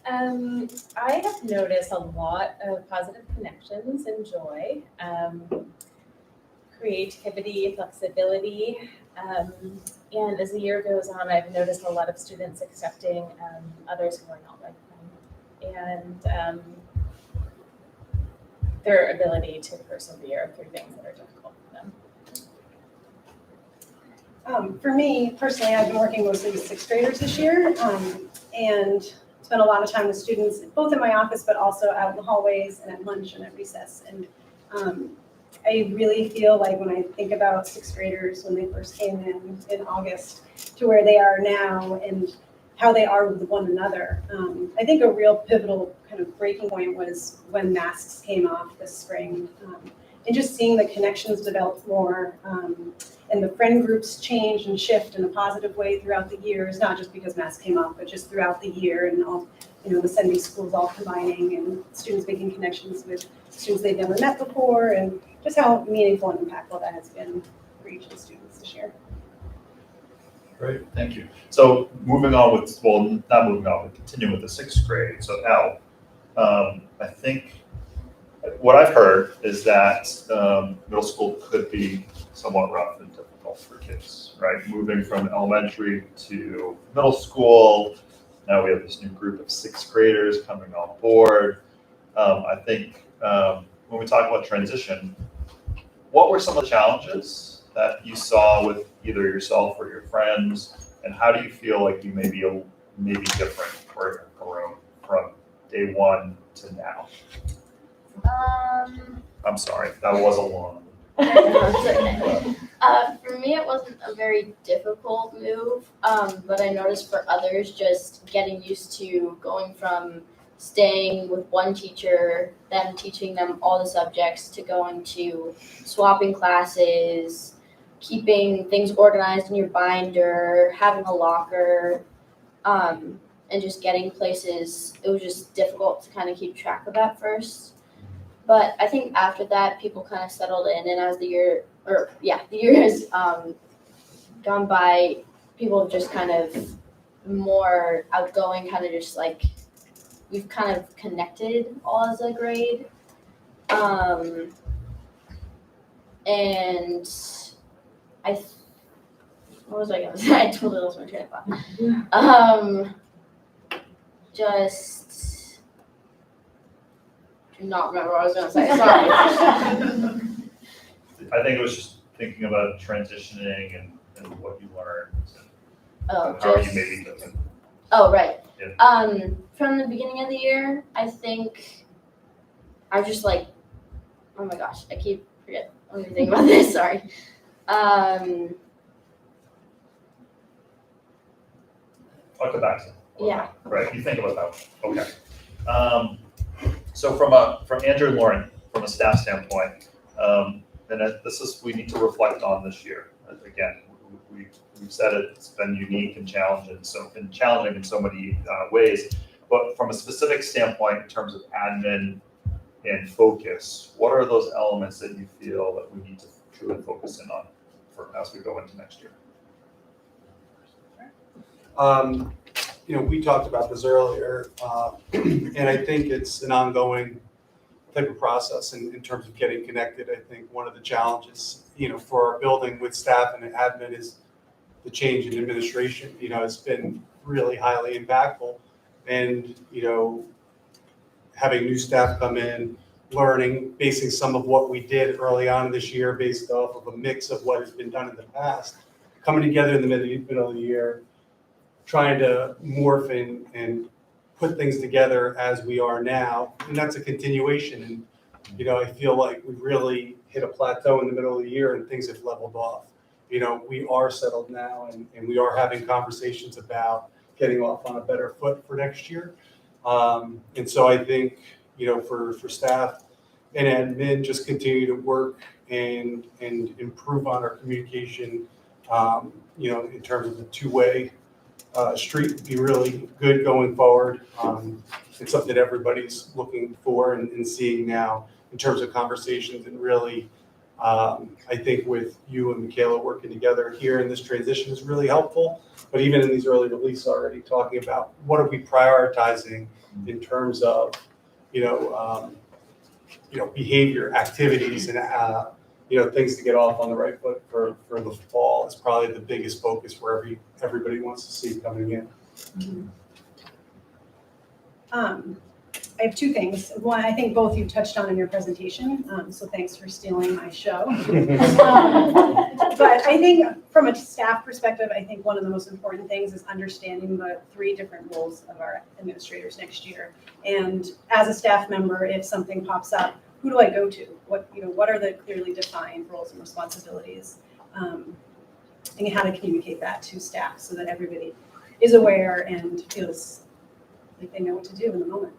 I have noticed a lot of positive connections and joy, creativity, flexibility. And as the year goes on, I've noticed a lot of students accepting others who are not like them. And their ability to persevere through things that are difficult for them. For me personally, I've been working mostly with sixth graders this year, and spent a lot of time with students, both in my office, but also out in the hallways and at lunch and at recess. And I really feel like when I think about sixth graders when they first came in August to where they are now and how they are with one another, I think a real pivotal kind of breaking point was when masks came off this spring, and just seeing the connections develop more, and the friend groups change and shift in a positive way throughout the years, not just because masks came off, but just throughout the year, and all, the Sunday schools all combining and students making connections with students they've never met before, and just how meaningful and impactful that has been for each of the students this year. Great, thank you. So moving on with, well, not moving on, but continuing with the sixth grade. So Al, I think what I've heard is that middle school could be somewhat rough and difficult for kids, right? Moving from elementary to middle school. Now we have this new group of sixth graders coming on board. I think when we talk about transition, what were some of the challenges that you saw with either yourself or your friends, and how do you feel like you may be different or grown from day one to now? I'm sorry, that was a long. For me, it wasn't a very difficult move, but I noticed for others just getting used to going from staying with one teacher, then teaching them all the subjects, to going to swapping classes, keeping things organized in your binder, having a locker, and just getting places. It was just difficult to kind of keep track of at first. But I think after that, people kind of settled in, and as the year has gone by, people have just kind of more outgoing, kind of just like we've kind of connected all as a grade. And what was I gonna say? I totally lost my train of thought. Just do not remember what I was gonna say. Sorry. I think it was just thinking about transitioning and what you learned. And how you maybe different. Oh, right. Yeah. From the beginning of the year, I think I just like, oh my gosh, I keep forgetting. Let me think about this. Sorry. I'll come back to it. Yeah. Right. You think about that one. Okay. So from Andrew and Lauren, from a staff standpoint, and we need to reflect on this year. Again, we've said it's been unique and challenging, in so many ways. But from a specific standpoint, in terms of admin and focus, what are those elements that you feel that we need to truly focus in on as we go into next year? We talked about this earlier, and I think it's an ongoing type of process in terms of getting connected. I think one of the challenges, for our building with staff and admin is the change in administration. It's been really highly impactful, and having new staff come in, learning, basing some of what we did early on this year based off of a mix of what has been done in the past, coming together in the middle of the year, trying to morph and put things together as we are now, and that's a continuation. And I feel like we really hit a plateau in the middle of the year and things have leveled off. We are settled now, and we are having conversations about getting off on a better foot for next year. And so I think, for staff and admin, just continue to work and improve on our communication, in terms of the two-way street would be really good going forward. It's something that everybody's looking for and seeing now in terms of conversations, and really, I think with you and Michaela working together here in this transition is really helpful. But even in these early releases already talking about what are we prioritizing in terms of, behavior, activities, and things to get off on the right foot for the fall is probably the biggest focus where everybody wants to see coming in. I have two things. One, I think both you touched on in your presentation, so thanks for stealing my show. But I think from a staff perspective, I think one of the most important things is understanding the 3 different roles of our administrators next year. And as a staff member, if something pops up, who do I go to? What are the clearly defined roles and responsibilities? And how to communicate that to staff so that everybody is aware and feels like they know what to do in the moment.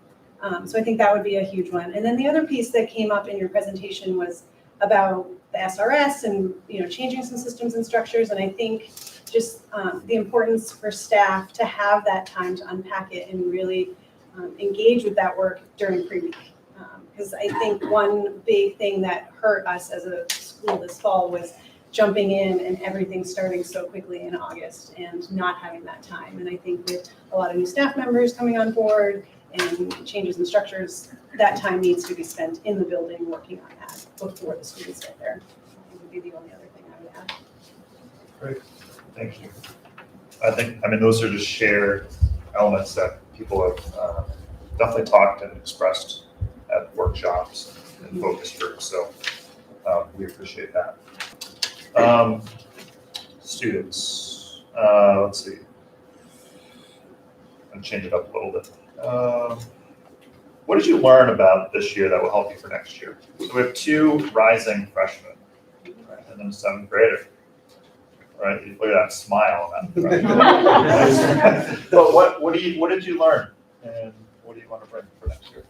So I think that would be a huge one. And then the other piece that came up in your presentation was about the SRS and changing some systems and structures. And I think just the importance for staff to have that time to unpack it and really engage with that work during pre-week. Because I think one big thing that hurt us as a school this fall was jumping in and everything starting so quickly in August and not having that time. And I think with a lot of new staff members coming on board and changes in structures, that time needs to be spent in the building working on that before the students get there. That would be the only other thing I would add. Great, thank you. Those are just shared elements that people have definitely talked and expressed at workshops and focus groups, so we appreciate that. Students, let's see. I'm gonna change it up a little bit. What did you learn about this year that will help you for next year? So we have 2 rising freshmen, right, and then a 7th grader. Right, look at that smile on that. Right? But what did you learn, and what do you want to bring for next year?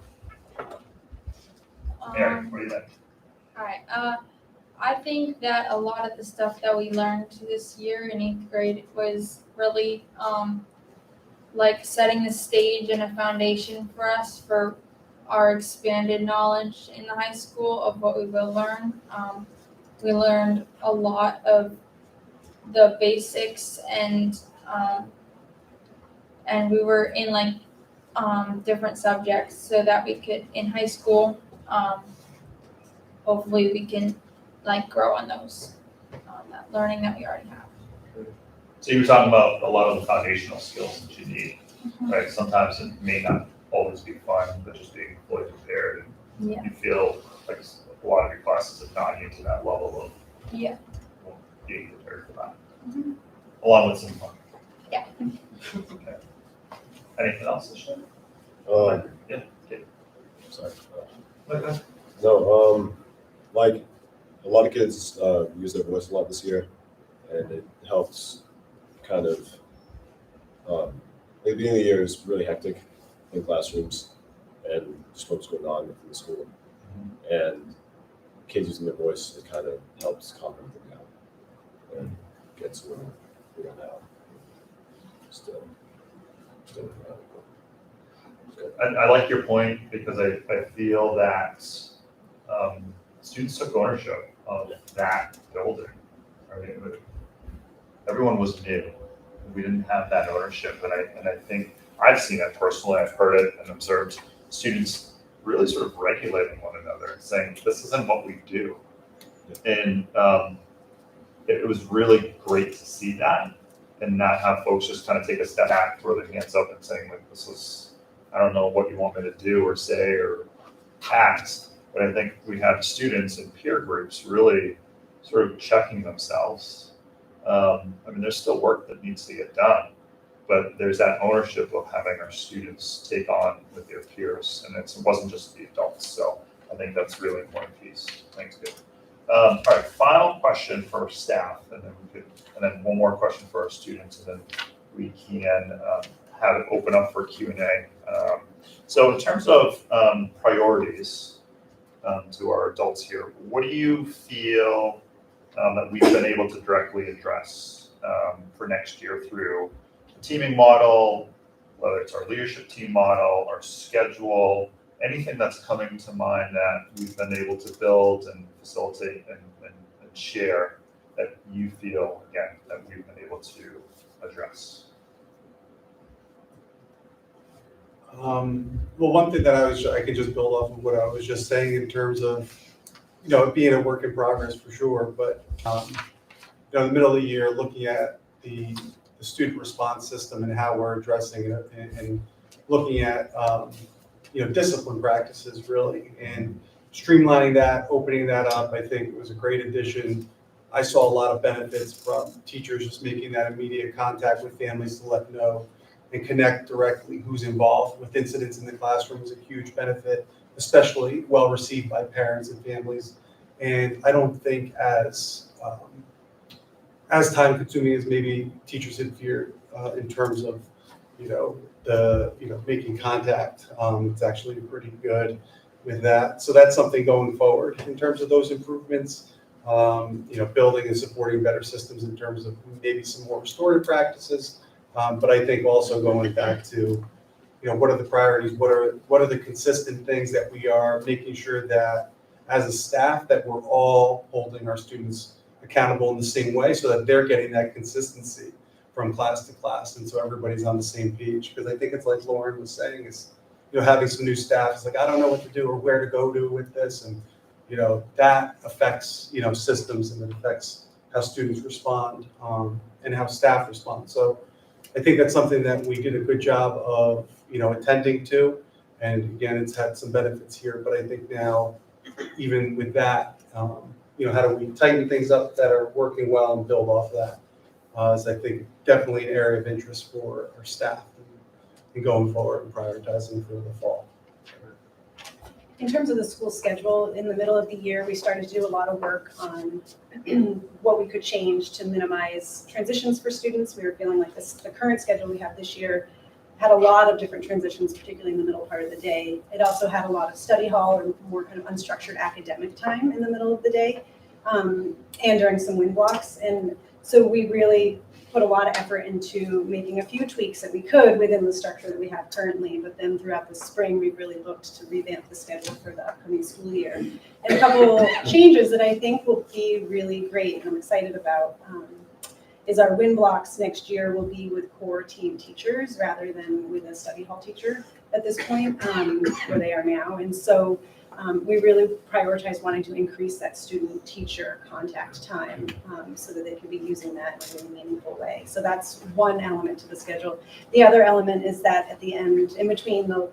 Mary, what do you think? All right. I think that a lot of the stuff that we learned this year in 8th grade was really like setting the stage and a foundation for us for our expanded knowledge in the high school of what we will learn. We learned a lot of the basics and we were in different subjects so that we could in high school hopefully we can grow on those that learning that we already have. So you were talking about a lot of the foundational skills that you need, right? Sometimes it may not always be fun, but just being fully prepared. And Yeah. you feel like a lot of your classes have gotten you to that level of being prepared for that, along with some fun. Yeah. Okay. Anything else to share? Yeah. Okay. Sorry. Okay. No, like a lot of kids use their voice a lot this year, and it helps kind of, at the beginning of the year is really hectic in classrooms and just what's going on within the school. And kids using their voice, it kind of helps calm everything down and gets them figured out. Still. I like your point because I feel that students took ownership of that building. Right? Everyone was new. We didn't have that ownership, and I think I've seen it personally. I've heard it and observed students really sort of regulating one another, saying this isn't what we do, and it was really great to see that, and not have folks just kind of take a step back, throw their hands up, and saying like, "This is, I don't know what you want me to do or say or act." But I think we have students and peer groups really sort of checking themselves. There's still work that needs to get done, but there's that ownership of having our students take on with their peers, and it wasn't just the adults. So I think that's a really important piece. Thanks, good. All right, final question for staff, and then one more question for our students, and then we can have it open up for Q&A. So in terms of priorities to our adults here, what do you feel that we've been able to directly address for next year through the teaming model, whether it's our leadership team model, our schedule, anything that's coming to mind that we've been able to build and facilitate and share that you feel, again, that we've been able to address? Well, one thing that I could just build off of what I was just saying in terms of, it being a work in progress for sure, but, in the middle of the year, looking at the student response system and how we're addressing it and looking at, discipline practices really and streamlining that, opening that up, I think it was a great addition. I saw a lot of benefits from teachers just making that immediate contact with families to let them know and connect directly who's involved with incidents in the classroom is a huge benefit, especially well received by parents and families. And I don't think as time consuming as maybe teachers had feared in terms of, making contact. It's actually pretty good with that. So that's something going forward in terms of those improvements. Building and supporting better systems in terms of maybe some more restorative practices. But I think also going back to, what are the priorities? What are the consistent things that we are making sure that as a staff that we're all holding our students accountable in the same way so that they're getting that consistency from class to class. And so everybody's on the same page. Because I think it's like Lauren was saying is, having some new staff is like, I don't know what to do or where to go to with this. And, that affects, systems and it affects how students respond and how staff respond. So I think that's something that we did a good job of, attending to. And again, it's had some benefits here, but I think now, even with that, how do we tighten things up that are working well and build off of that? Is I think definitely an area of interest for our staff and going forward and prioritizing for the fall. In terms of the school schedule, in the middle of the year, we started to do a lot of work on what we could change to minimize transitions for students. We were feeling like the current schedule we have this year had a lot of different transitions, particularly in the middle part of the day. It also had a lot of study hall or more kind of unstructured academic time in the middle of the day and during some wind blocks. And so we really put a lot of effort into making a few tweaks that we could within the structure that we have currently, but then throughout the spring, we really looked to revamp the schedule for the upcoming school year. And a couple changes that I think will be really great and I'm excited about is our wind blocks next year will be with core team teachers rather than with a study hall teacher at this point, where they are now. And so we really prioritize wanting to increase that student-teacher contact time so that they can be using that in a meaningful way. So that's one element to the schedule. The other element is that at the end, in between the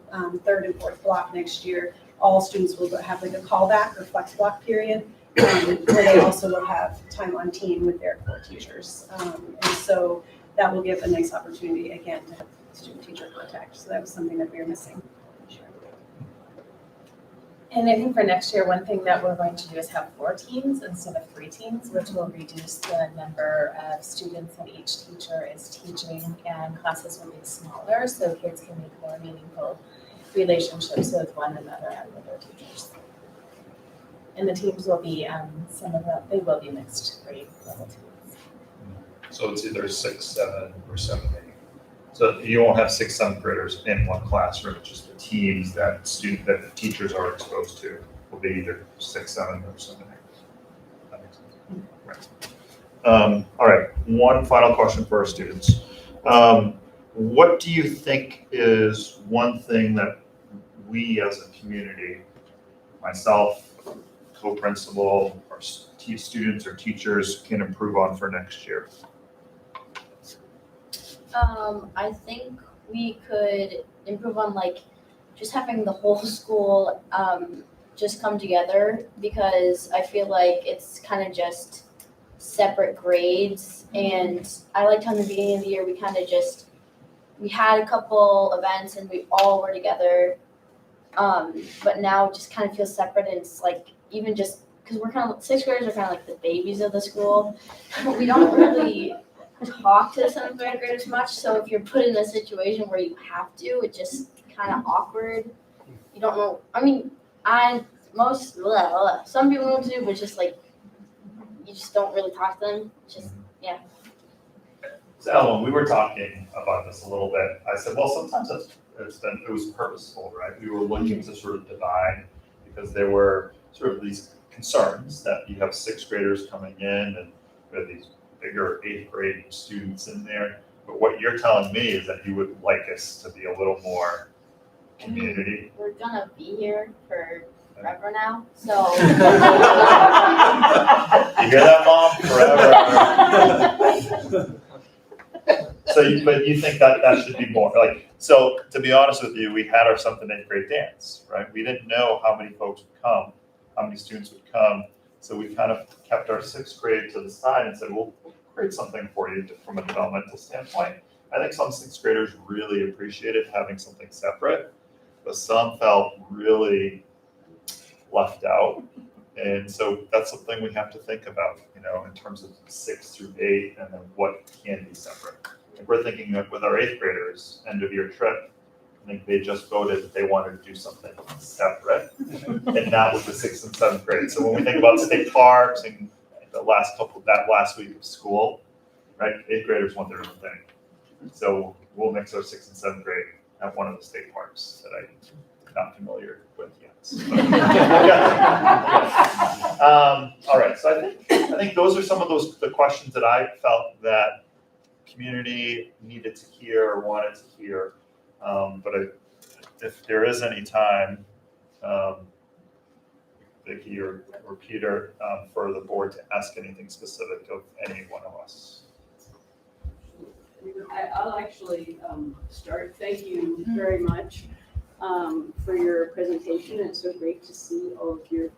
third and fourth block next year, all students will have like a callback or flex block period where they also will have time on team with their core teachers. And so that will give a nice opportunity, again, to have student-teacher contact. So that was something that we were missing. And I think for next year, one thing that we're going to do is have 4 teams instead of 3 teams, which will reduce the number of students that each teacher is teaching, and classes will be smaller, so kids can make more meaningful relationships with one another and with their teachers. And the teams will be, they will be mixed grade level teams. So it's either 6, 7, or 7, 8. So you won't have 6, 7th graders in one classroom. It's just the teams that the teachers are exposed to will be either 6, 7, or 7, 8. That makes sense. Right. All right. One final question for our students. What do you think is one thing that we as a community, myself, co-principal, our students or teachers can improve on for next year? I think we could improve on just having the whole school just come together, because I feel like it's kind of just separate grades. And I liked how in the beginning of the year we had a couple events and we all were together, but now it just kind of feels separate. And it's even just because we're kind of 6th graders are kind of like the babies of the school. We don't really talk to the 7th graders much, so if you're put in a situation where you have to, it's just kind of awkward. You don't know. I mean, some people know what to do, but it's just you just don't really talk to them. It's just So Ellen, we were talking about this a little bit. I said, well, sometimes it was purposeful, right? We were looking to sort of divide because there were sort of these concerns that you have 6th graders coming in and we have these bigger 8th grade students in there. But what you're telling me is that you would like us to be a little more community. We're gonna be here forever now, so. You hear that, Mom? Forever. But you think that should be more, like, so to be honest with you, we had our 7th and 8th grade dance, right? We didn't know how many folks would come, how many students would come. So we kind of kept our 6th grade to the side and said, we'll create something for you from a developmental standpoint. I think some 6th graders really appreciated having something separate, but some felt really left out. And so that's something we have to think about, in terms of 6 through 8 and then what can be separate. If we're thinking of with our 8th graders, end of year trip, I think they just voted that they wanted to do something separate and not with the 6th and 7th grade. So when we think about state parks and that last week of school, right, 8th graders want their own thing. So we'll mix our 6th and 7th grade at one of the state parks that I'm not familiar with yet. All right, so I think those are some of the questions that I felt that community needed to hear or wanted to hear. But if there is any time, Vicki or Peter, for the board to ask anything specific of any one of us. I'll actually start. Thank you very much for your presentation. It's so great to see all of your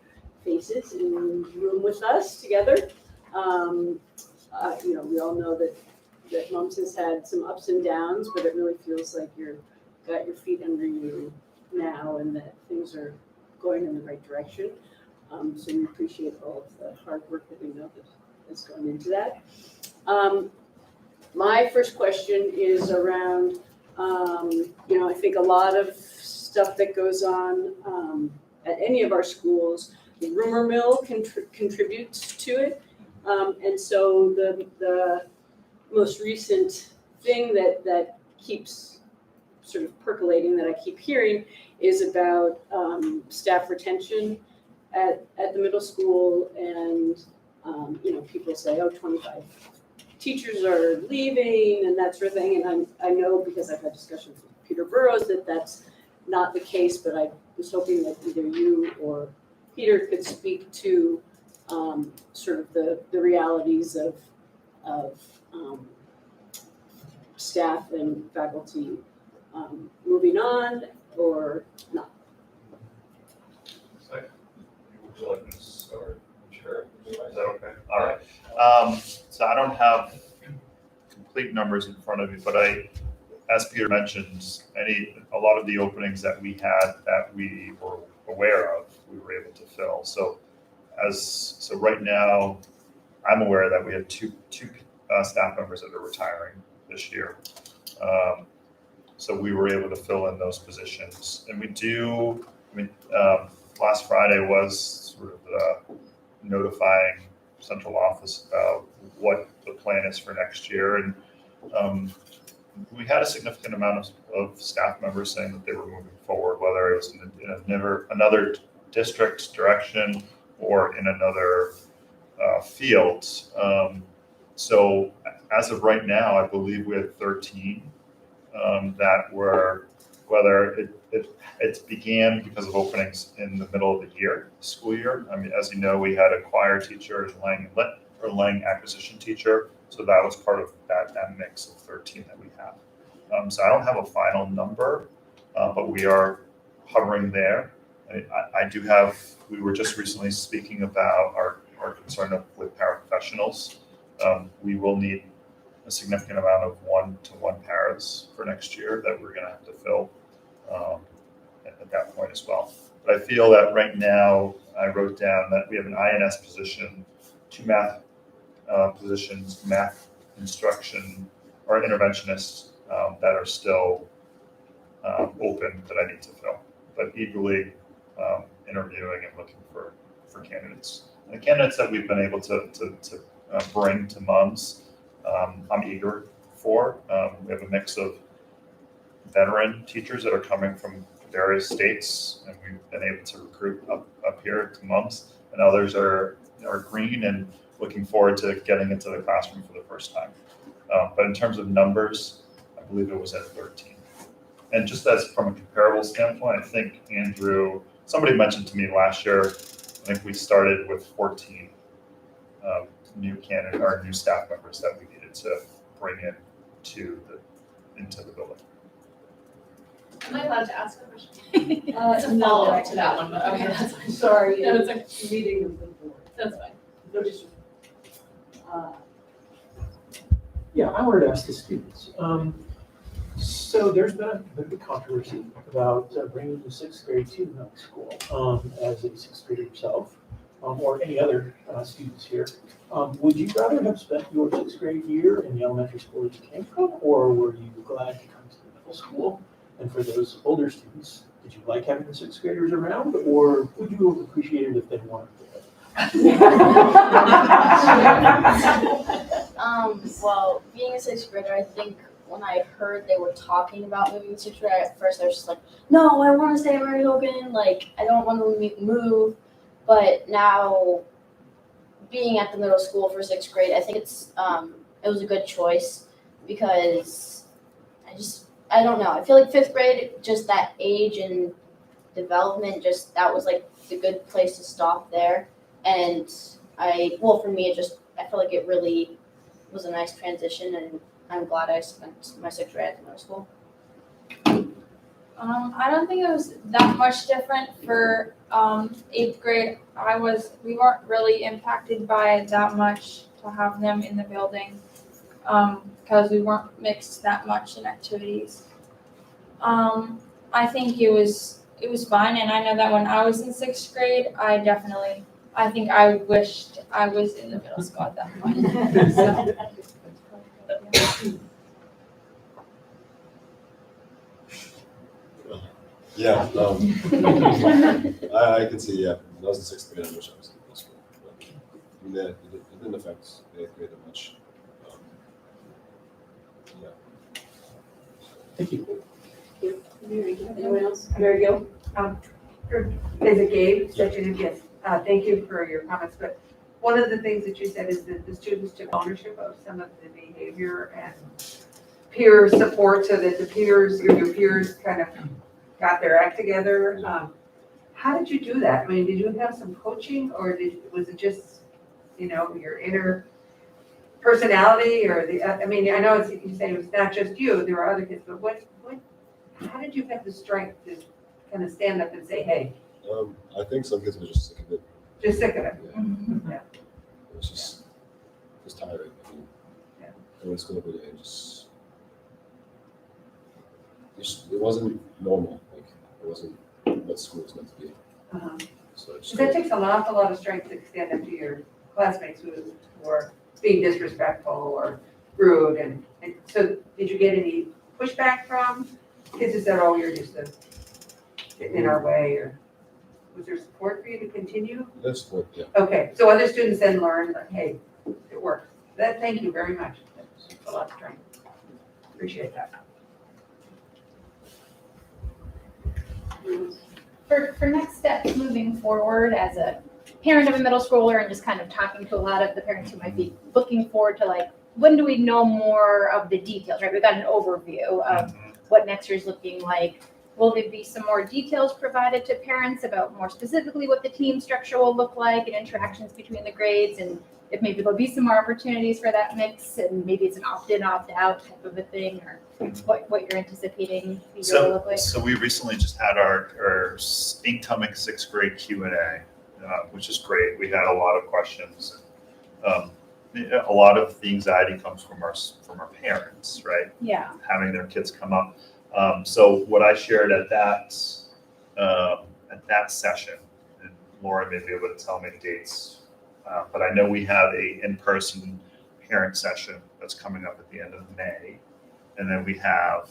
faces in the room with us together. We all know that MUMS has had some ups and downs, but it really feels like you've got your feet under you now and that things are going in the right direction. So we appreciate all of the hard work that we know that has gone into that. My first question is around, I think a lot of stuff that goes on at any of our schools, the rumor mill contributes to it. And so the most recent thing that keeps sort of percolating that I keep hearing is about staff retention at the middle school, and people say, 25 teachers are leaving and that sort of thing, and I know because I've had discussions with Peter Burrows that that's not the case, but I was hoping that either you or Peter could speak to sort of the realities of staff and faculty moving on or not. So, would you like me to start? Sure. Is that okay? All right. So I don't have complete numbers in front of me, but as Peter mentioned, a lot of the openings that we had that we were aware of, we were able to fill. So right now, I'm aware that we have two staff members that are retiring this year. So we were able to fill in those positions, and last Friday was sort of notifying central office about what the plan is for next year, and we had a significant amount of staff members saying that they were moving forward, whether it was in another district direction or in another field. So as of right now, I believe we had 13 that were, whether it began because of openings in the middle of the school year. I mean, as you know, we had a choir teacher, Lang acquisition teacher. So that was part of that mix of 13 that we have. So I don't have a final number, but we are hovering there. We were just recently speaking about our concern with paraprofessionals. We will need a significant amount of 1-to-1 paras for next year that we're going to have to fill at that point as well. But I feel that right now, I wrote down that we have an INS position, 2 math positions, math instruction or interventionists that are still open that I need to fill, but eagerly interviewing and looking for candidates. And the candidates that we've been able to bring to MUMS, I'm eager for. We have a mix of veteran teachers that are coming from various states, and we've been able to recruit up here to MUMS, and others are green and looking forward to getting into the classroom for the first time. But in terms of numbers, I believe it was at 13. And just as from a comparable standpoint, I think Andrew, somebody mentioned to me last year, I think we started with 14 new candidate or new staff members that we needed to bring into the building. Am I allowed to ask a question? It's a follow-up to that one, but okay, that's fine. Sorry, No, it's it's a meeting of the board. That's fine. No, just, Yeah, I wanted to ask the students. So there's been a bit of controversy about bringing the sixth grade to the middle school. As a sixth grader yourself, or any other students here, would you rather have spent your sixth grade year in the elementary school that you came from, or were you glad to come to the middle school? And for those older students, did you like having the sixth graders around, or would you have appreciated if they weren't there? Well, being a sixth grader, I think when I heard they were talking about moving to sixth grade, at first I was just like, no, I want to stay at Mary Hogan, like, I don't want to move. But now, being at the middle school for sixth grade, I think it was a good choice because I don't know. I feel like fifth grade, just that age and development, that was like the good place to stop there. And for me, I feel like it really was a nice transition, and I'm glad I spent my sixth grade at the middle school. I don't think it was that much different for eighth grade. We weren't really impacted by it that much to have them in the building because we weren't mixed that much in activities. I think it was fun, and I know that when I was in sixth grade, I think I wished I was in the middle school at that point. Yeah, I can see, yeah, when I was in sixth grade, I wish I was in middle school. But, I mean, it didn't affect the eighth grade that much. Yeah. Thank you. Anyone else? Mary Gill? Is it Gabe said you did? Yes. Thank you for your comments, but one of the things that you said is that the students took ownership of some of the behavior and peer support so that your peers kind of got their act together. How did you do that? I mean, did you have some coaching, or was it just, your inner personality, or I know you said it was not just you, there were other kids, but how did you have the strength to kind of stand up and say, hey? I think some kids were just sick of it. Just sick of it. Yeah. It was just tiring. I mean, going to school every day, it wasn't normal. Like, it wasn't what school was meant to be. So that takes an awful lot of strength to stand up to your classmates who were being disrespectful or rude. And so did you get any pushback from kids who said, oh, you're just getting in our way? Or was there support for you to continue? There's support, yeah. Okay, so other students then learned, like, hey, it works. Thank you very much. That's a lot of strength. Appreciate that. For next steps moving forward as a parent of a middle schooler and just kind of talking to a lot of the parents who might be looking forward to, like, when do we know more of the details, right? We've got an overview of what next year's looking like. Will there be some more details provided to parents about more specifically what the team structure will look like and interactions between the grades, and if maybe there'll be some more opportunities for that mix, and maybe it's an opt-in, opt-out type of a thing, or what you're anticipating the year will look like? So we recently just had our incoming sixth grade Q&A, which is great. We had a lot of questions. A lot of the anxiety comes from our parents, right? Yeah. Having their kids come up. So what I shared at that session, and Laura may be able to tell me the dates, but I know we have a in-person parent session that's coming up at the end of May. And then we have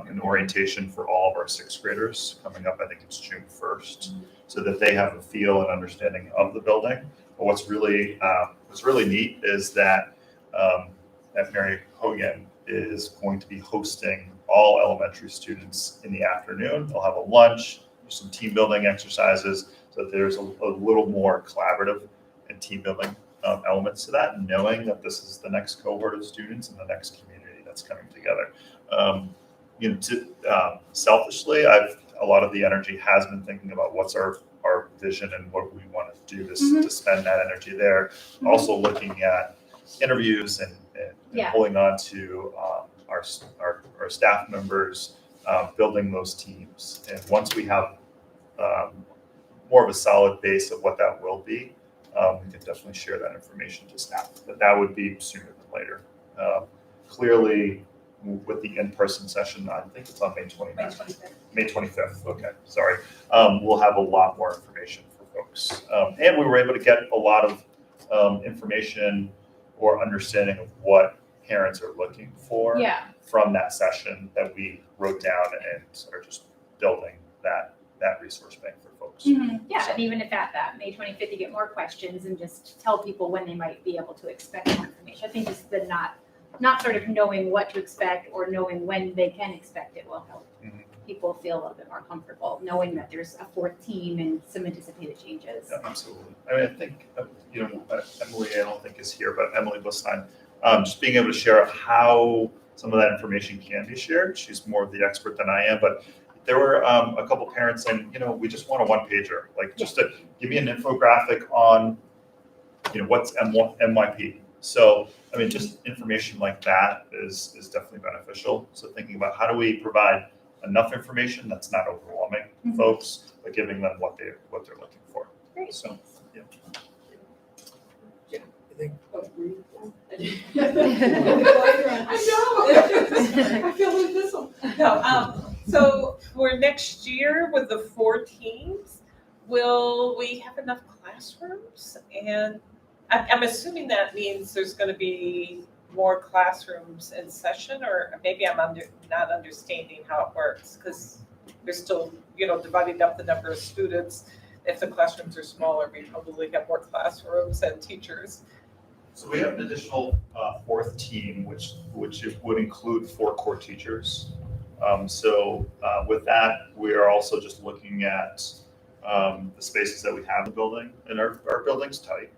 an orientation for all of our sixth graders coming up. I think it's June 1st, so that they have a feel and understanding of the building. But what's really neat is that at Mary Hogan is going to be hosting all elementary students in the afternoon. They'll have a lunch, some team building exercises, so that there's a little more collaborative and team building elements to that, knowing that this is the next cohort of students and the next community that's coming together. selfishly, a lot of the energy has been thinking about what's our vision and what we want to do to spend that energy there. Also looking at interviews and holding on to our staff members, building those teams. And once we have more of a solid base of what that will be, we can definitely share that information to staff. But that would be sooner than later. Clearly, with the in-person session, I think it's on May 29th. May 25th, okay, sorry. We'll have a lot more information for folks. And we were able to get a lot of information or understanding of what parents are looking for from that session that we wrote down and are just building that resource bank for folks. Yeah, and even if at that May 25th, you get more questions and just tell people when they might be able to expect more information. I think just the not sort of knowing what to expect or knowing when they can expect it will help people feel a little bit more comfortable, knowing that there's a fourth team and some anticipated changes. Yeah, absolutely. I mean, I think, Emily, I don't think is here, but Emily Blissstein, just being able to share how some of that information can be shared. She's more of the expert than I am, but there were a couple parents saying, we just want a one-pager, like just to give me an infographic on, what's MYP. So, I mean, just information like that is definitely beneficial. So thinking about how do we provide enough information that's not overwhelming folks, but giving them what they're looking for. Great. So, yeah. I feel invisible. No, so for next year with the 4 teams, will we have enough classrooms? And I'm assuming that means there's going to be more classrooms in session, or maybe I'm not understanding how it works because we're still, dividing up the number of students. If the classrooms are smaller, we probably have more classrooms and teachers. So we have an additional 4th team, which would include 4 core teachers. With that, we are also just looking at the spaces that we have in the building, and our building's tight.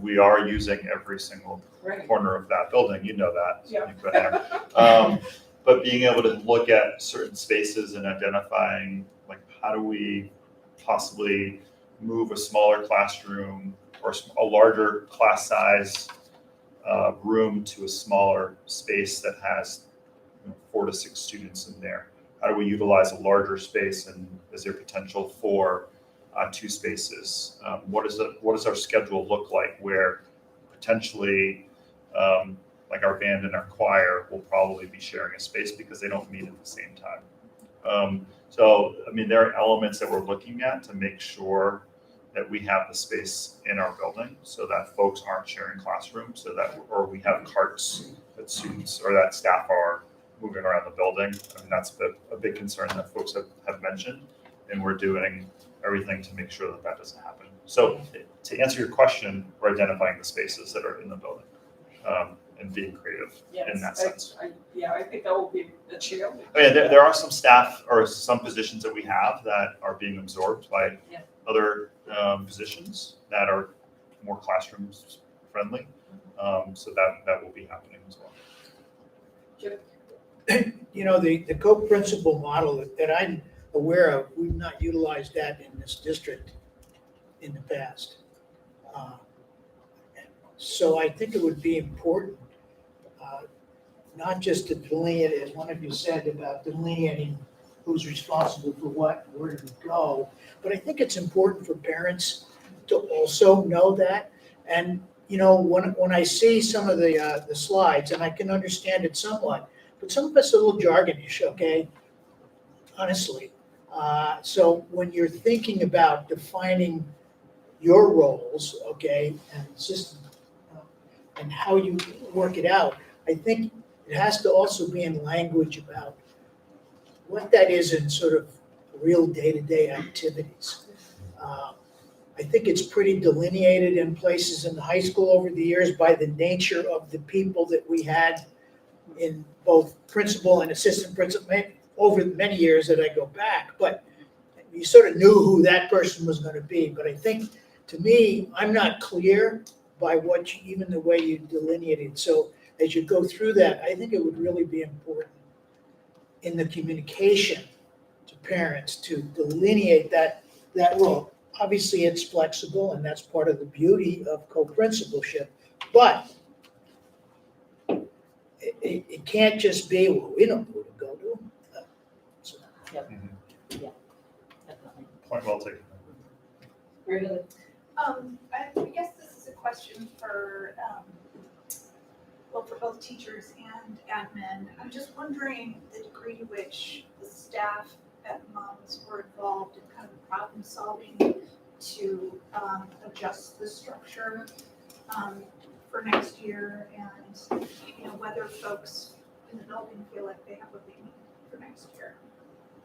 We are using every single corner of that building. You know that. So you've been there. But being able to look at certain spaces and identifying, like, how do we possibly move a smaller classroom or a larger class size room to a smaller space that has 4 to 6 students in there. How do we utilize a larger space, and is there potential for 2 spaces? What does our schedule look like where potentially like our band and our choir will probably be sharing a space because they don't meet at the same time. I mean, there are elements that we're looking at to make sure that we have the space in our building so that folks aren't sharing classrooms, or we have carts that students or that staff are moving around the building. I mean, that's a big concern that folks have mentioned, and we're doing everything to make sure that doesn't happen. So to answer your question, we're identifying the spaces that are in the building and being creative in that sense. I think that will be a challenge. I mean, there are some staff or some positions that we have that are being absorbed by other positions that are more classroom friendly. So that will be happening as well. The co-principal model that I'm aware of, we've not utilized that in this district in the past. So I think it would be important, not just to delineate, as one of you said, about delineating who's responsible for what, where to go, but I think it's important for parents to also know that. And when I see some of the slides, and I can understand it somewhat, but some of it's a little jargonish, okay? Honestly. So when you're thinking about defining your roles, okay, and system, and how you work it out, I think it has to also be in language about what that is in sort of real day-to-day activities. I think it's pretty delineated in places in the high school over the years by the nature of the people that we had in both principal and assistant principal over the many years that I go back. But you sort of knew who that person was going to be. But I think, to me, I'm not clear by even the way you delineated. So as you go through that, I think it would really be important in the communication to parents to delineate that role. Obviously, it's flexible, and that's part of the beauty of co-principalship, but it can't just be, well, we don't know who to go to. So, Point well taken. Very good. I guess this is a question for, well, for both teachers and admin. I'm just wondering the degree to which the staff at MUMS were involved in kind of problem solving to adjust the structure for next year, and you know, whether folks in the building feel like they have what they need for next year.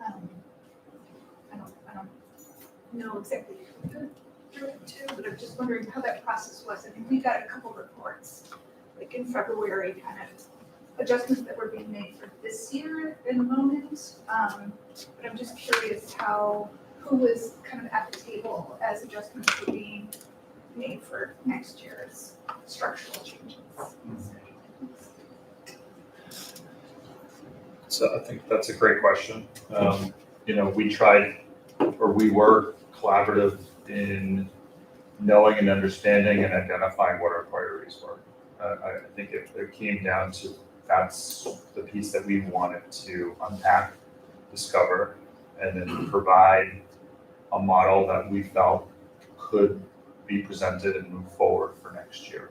I don't know exactly who to through it too, but I'm just wondering how that process was. I mean, we got a couple reports, like in February, kind of adjustments that were being made for this year in the moment. But I'm just curious who was kind of at the table as adjustments were being made for next year's structural changes. So I think that's a great question. You know, we were collaborative in knowing and understanding and identifying what our priorities were. I think it came down to that's the piece that we wanted to unpack, discover, and then provide a model that we felt could be presented and move forward for next year,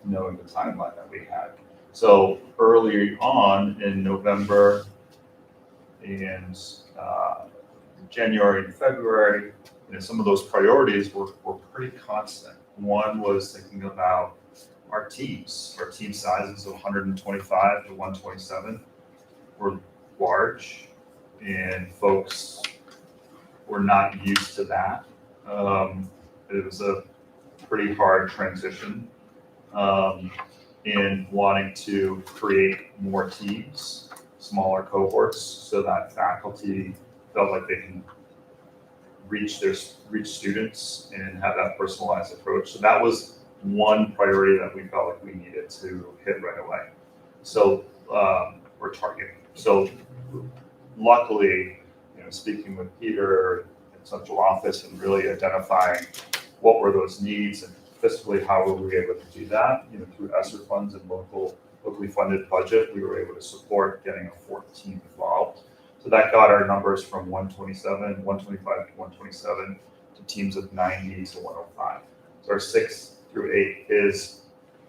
knowing the timeline that we had. So early on in November and January and February, you know, some of those priorities were pretty constant. One was thinking about our teams. Our team sizes of 125 to 127 were large, and folks were not used to that. It was a pretty hard transition in wanting to create more teams, smaller cohorts, so that faculty felt like they can reach students and have that personalized approach. So that was one priority that we felt like we needed to hit right away. So or target. So luckily, you know, speaking with Peter in central office and really identifying what were those needs and fiscally how were we able to do that, you know, through ESSER funds and locally funded budget, we were able to support getting a fourth team involved. So that got our numbers from 125 to 127 to teams of 90 to 105. So our 6th through 8th is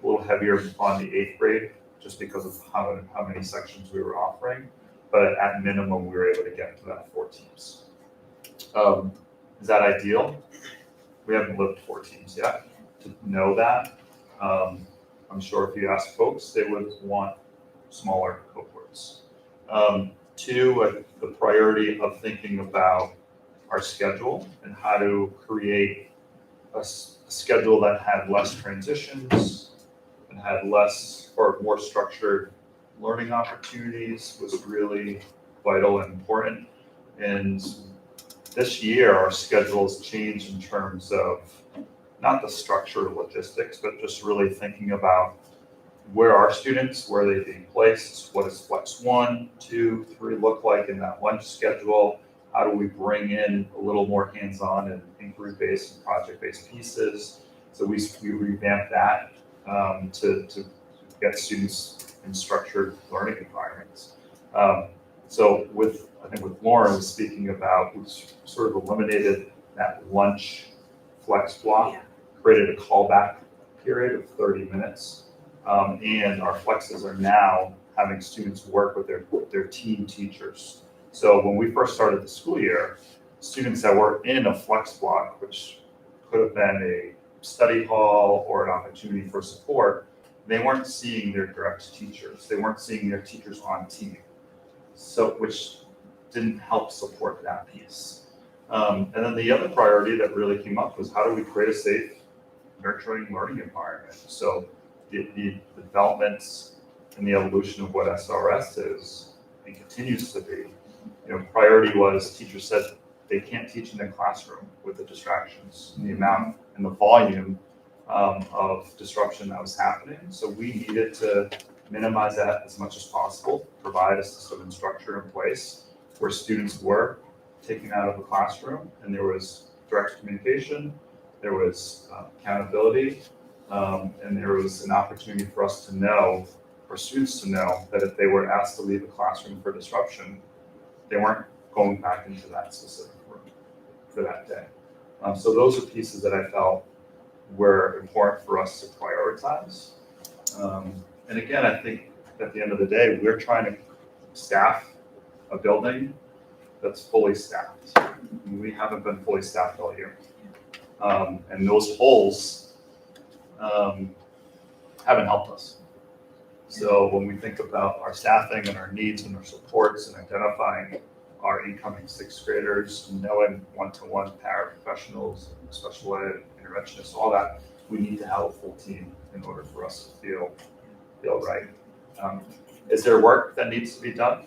a little heavier on the 8th grade just because of how many sections we were offering. But at minimum, we were able to get to that 4 teams. Is that ideal? We haven't lived 4 teams yet to know that. I'm sure if you ask folks, they would want smaller cohorts. 2, the priority of thinking about our schedule and how to create a schedule that had less transitions and had less or more structured learning opportunities was really vital and important. And this year, our schedules changed in terms of not the structure or logistics, but just really thinking about where are students, where are they being placed, what does Flex 1, 2, 3 look like in that lunch schedule, how do we bring in a little more hands-on and inquiry-based and project-based pieces. So we revamped that to get students in structured learning environments. So I think with Lauren was speaking about, we sort of eliminated that lunch flex block, created a callback period of 30 minutes. And our flexes are now having students work with their team teachers. So when we first started the school year, students that were in a flex block, which could have been a study hall or an opportunity for support, they weren't seeing their direct teachers. They weren't seeing their teachers on team. So which didn't help support that piece. And then the other priority that really came up was how do we create a safe, nurturing learning environment? So the developments and the evolution of what SRS is and continues to be, you know, priority was teachers said they can't teach in the classroom with the distractions and the amount and the volume of disruption that was happening. So we needed to minimize that as much as possible, provide a system and structure in place where students were taken out of the classroom and there was direct communication, there was accountability, and there was an opportunity for us to know, for students to know, that if they were asked to leave the classroom for disruption, they weren't going back into that specific room for that day. So those are pieces that I felt were important for us to prioritize. And again, I think at the end of the day, we're trying to staff a building that's fully staffed. We haven't been fully staffed all year. And those holes haven't helped us. So when we think about our staffing and our needs and our supports and identifying our incoming sixth graders, knowing one-to-one paraprofessionals, special ed, interventionists, all that, we need to have a full team in order for us to feel right. Is there work that needs to be done?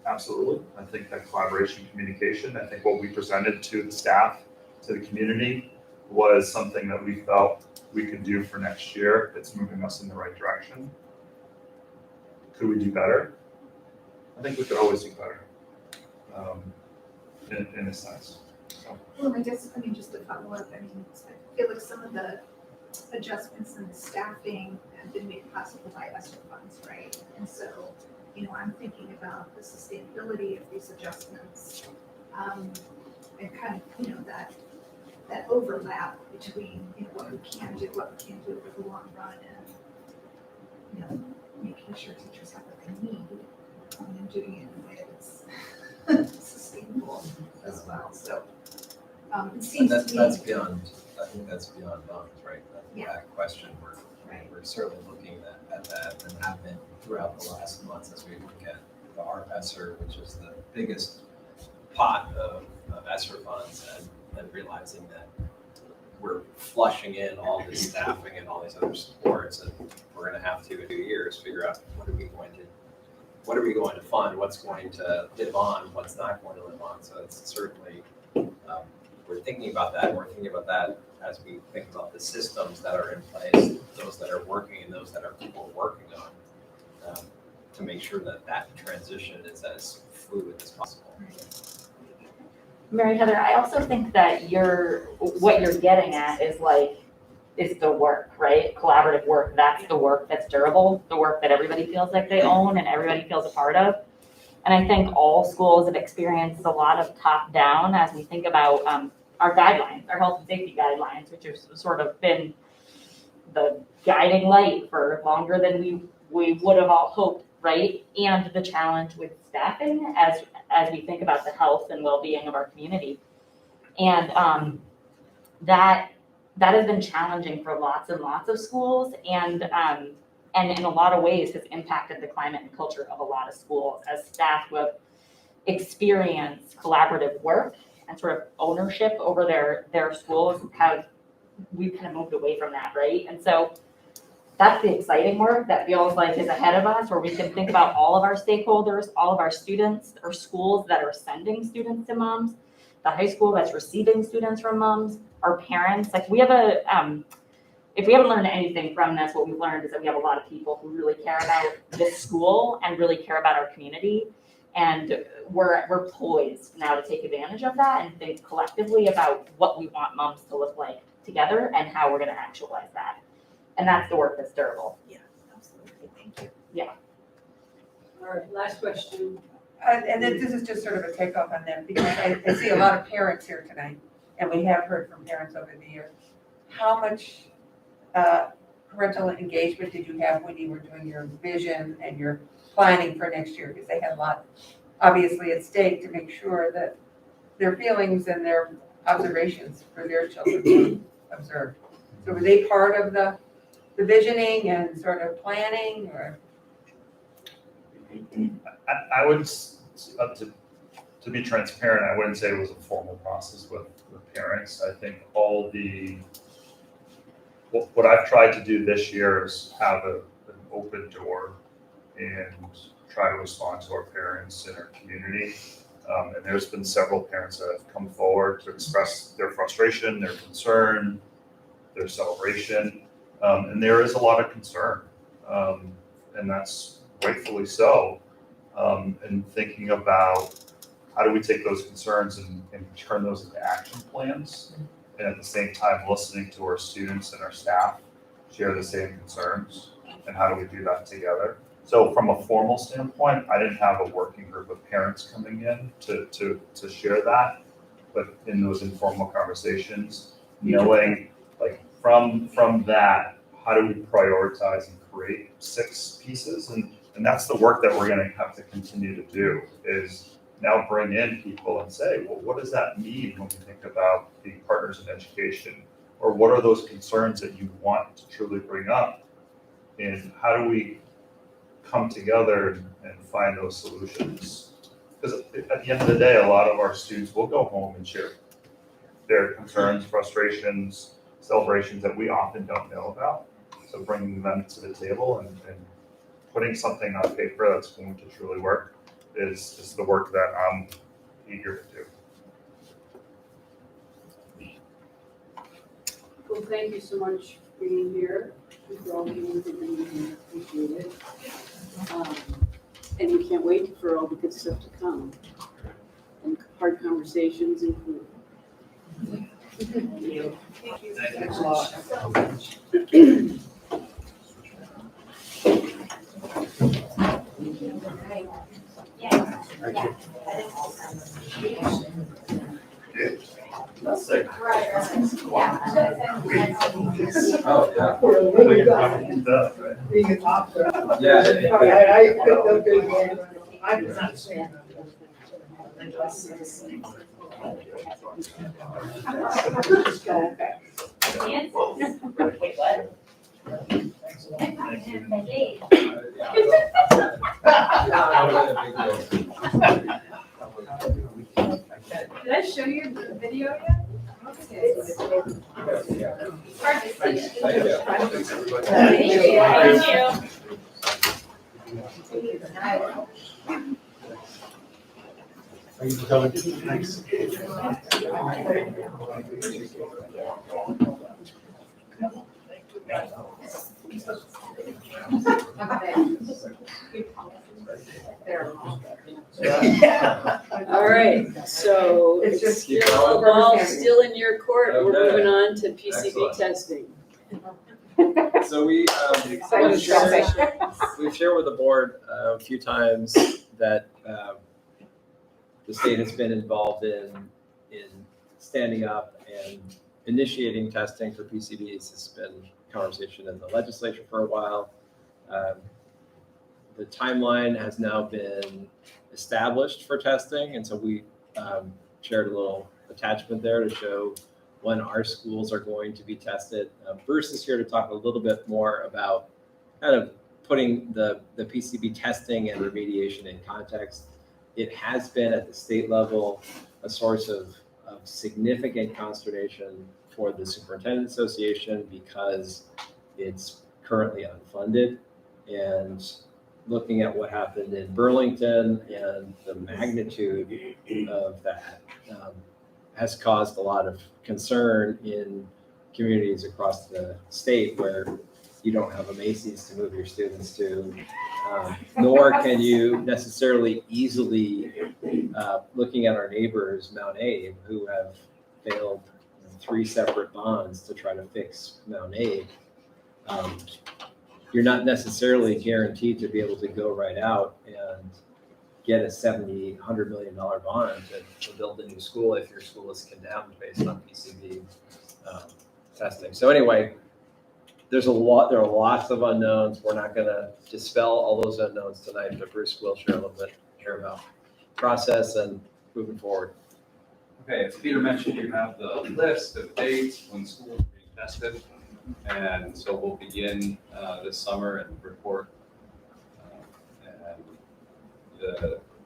Absolutely. I think that collaboration, communication, I think what we presented to the staff, to the community, was something that we felt we could do for next year. It's moving us in the right direction. Could we do better? I think we could always do better, in a sense. So. Well, I guess, just to follow up, I feel like some of the adjustments in the staffing have been made possible by ESSER funds, right? And so, I'm thinking about the sustainability of these adjustments, and kind of, that overlap between, what we can do, what we can't do over the long run, and, making sure teachers have what they need, and doing it in a way that's sustainable as well. So, it seems to me. That's beyond, I think that's beyond bounds, right? That question, we're certainly looking at that and have been throughout the last months as we look at the ARP ESSER, which is the biggest pot of ESSER funds, and realizing that we're flushing in all this staffing and all these other supports, and we're going to have to in 2 years figure out what are we going to fund, what's going to live on, what's not going to live on. So it's certainly we're thinking about that. We're thinking about that as we think about the systems that are in place, those that are working and those that are people working on, to make sure that that transition is as fluid as possible. Mary Heather, I also think that what you're getting at is the work, right? Collaborative work. That's the work that's durable, the work that everybody feels like they own and everybody feels a part of. And I think all schools have experienced a lot of top down as we think about our guidelines, our health and safety guidelines, which have sort of been the guiding light for longer than we would have all hoped, right? And the challenge with staffing as we think about the health and well-being of our community. And that has been challenging for lots and lots of schools, and in a lot of ways has impacted the climate and culture of a lot of schools as staff who have experienced collaborative work and sort of ownership over their schools we've kind of moved away from that, right? And so that's the exciting work that feels like is ahead of us, where we can think about all of our stakeholders, all of our students, or schools that are sending students to moms, the high school that's receiving students from moms, our parents. Like we have if we haven't learned anything from this, what we've learned is that we have a lot of people who really care about this school and really care about our community. And we're poised now to take advantage of that and think collectively about what we want moms to look like together and how we're going to actualize that. And that's the work that's durable. Yeah, absolutely. Thank you. Yeah. All right, last question. And then this is just sort of a takeoff on that, because I see a lot of parents here tonight, and we have heard from parents over the years. How much parental engagement did you have when you were doing your vision and your planning for next year? Because they had a lot, obviously, at stake to make sure that their feelings and their observations for their children were observed. So were they part of the visioning and sort of planning, or? I would, to be transparent, I wouldn't say it was a formal process with parents. I think what I've tried to do this year is have an open door and try to respond to our parents in our community. And there's been several parents that have come forward to express their frustration, their concern, their celebration. And there is a lot of concern. and that's rightfully so. And thinking about how do we take those concerns and turn those into action plans, and at the same time listening to our students and our staff share the same concerns, and how do we do that together? So from a formal standpoint, I didn't have a working group of parents coming in to share that, but in those informal conversations, knowing like from that, how do we prioritize and create 6 pieces? And that's the work that we're gonna have to continue to do, is now bring in people and say, well, what does that mean when we think about being partners in education? Or what are those concerns that you want to truly bring up? And how do we come together and find those solutions? Because at the end of the day, a lot of our students will go home and share their concerns, frustrations, celebrations that we often don't know about. So bringing them to the table and putting something on paper that's going to truly work is the work that I'm eager to do. Well, thank you so much for being here. For all the things that you do, appreciate it. And we can't wait for all the good stuff to come. And hard conversations included. Thank you. Thanks a lot. Being a top. I picked up his name. I was not saying that. Wait, what? Did I show you the video yet? It's hard to see. Thank you. Thanks. All right, so It's it's just still, the ball's still in your court. We're Okay. moving on to PCB Excellent. testing. So we've shared with the board a few times that the state has been involved in standing up and initiating testing for PCBs. It's been a conversation in the legislature for a while. The timeline has now been established for testing, and so we shared a little attachment there to show when our schools are going to be tested. Bruce is here to talk a little bit more about kind of putting the PCB testing and remediation in context. It has been at the state level a source of significant consternation for the Superintendent Association because it's currently unfunded. And looking at what happened in Burlington and the magnitude of that has caused a lot of concern in communities across the state where you don't have a Macy's to move your students to, nor can you necessarily easily, looking at our neighbors, Mount Abe, who have failed 3 separate bonds to try to fix Mount Abe. You're not necessarily guaranteed to be able to go right out and get a $70, $100 million bond to build a new school if your school is condemned based on PCB testing. So anyway, there are lots of unknowns. We're not going to dispel all those unknowns tonight, but Bruce will share a little bit here about process and moving forward. Okay, as Peter mentioned, you have the list of dates when schools are being tested. And so we'll begin this summer and report.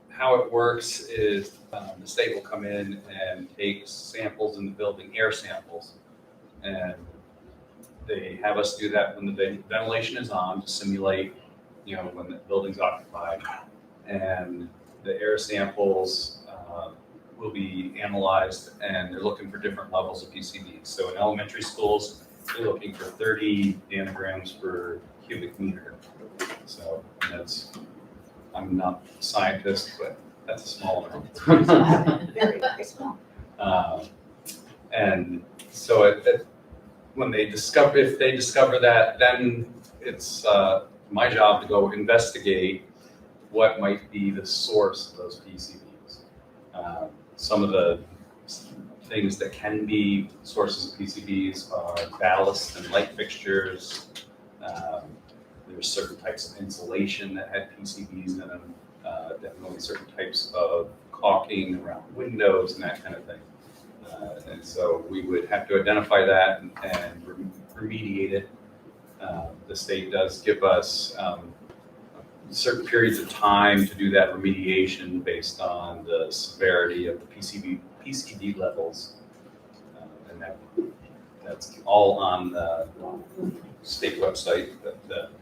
How it works is the state will come in and take samples in the building, air samples. And they have us do that when the ventilation is on to simulate, when the building's occupied. And the air samples will be analyzed, and they're looking for different levels of PCBs. So in elementary schools, they're looking for 30 nanograms per cubic meter. So I'm not a scientist, but that's a small amount. Very, very small. And so if they discover that, then it's my job to go investigate what might be the source of those PCBs. Some of the things that can be sources of PCBs are ballast and light fixtures. There's certain types of insulation that had PCBs in them, definitely certain types of caulking around windows and that kind of thing. And so we would have to identify that and remediate it. The state does give us certain periods of time to do that remediation based on the severity of the PCB levels. And that's all on the state website. But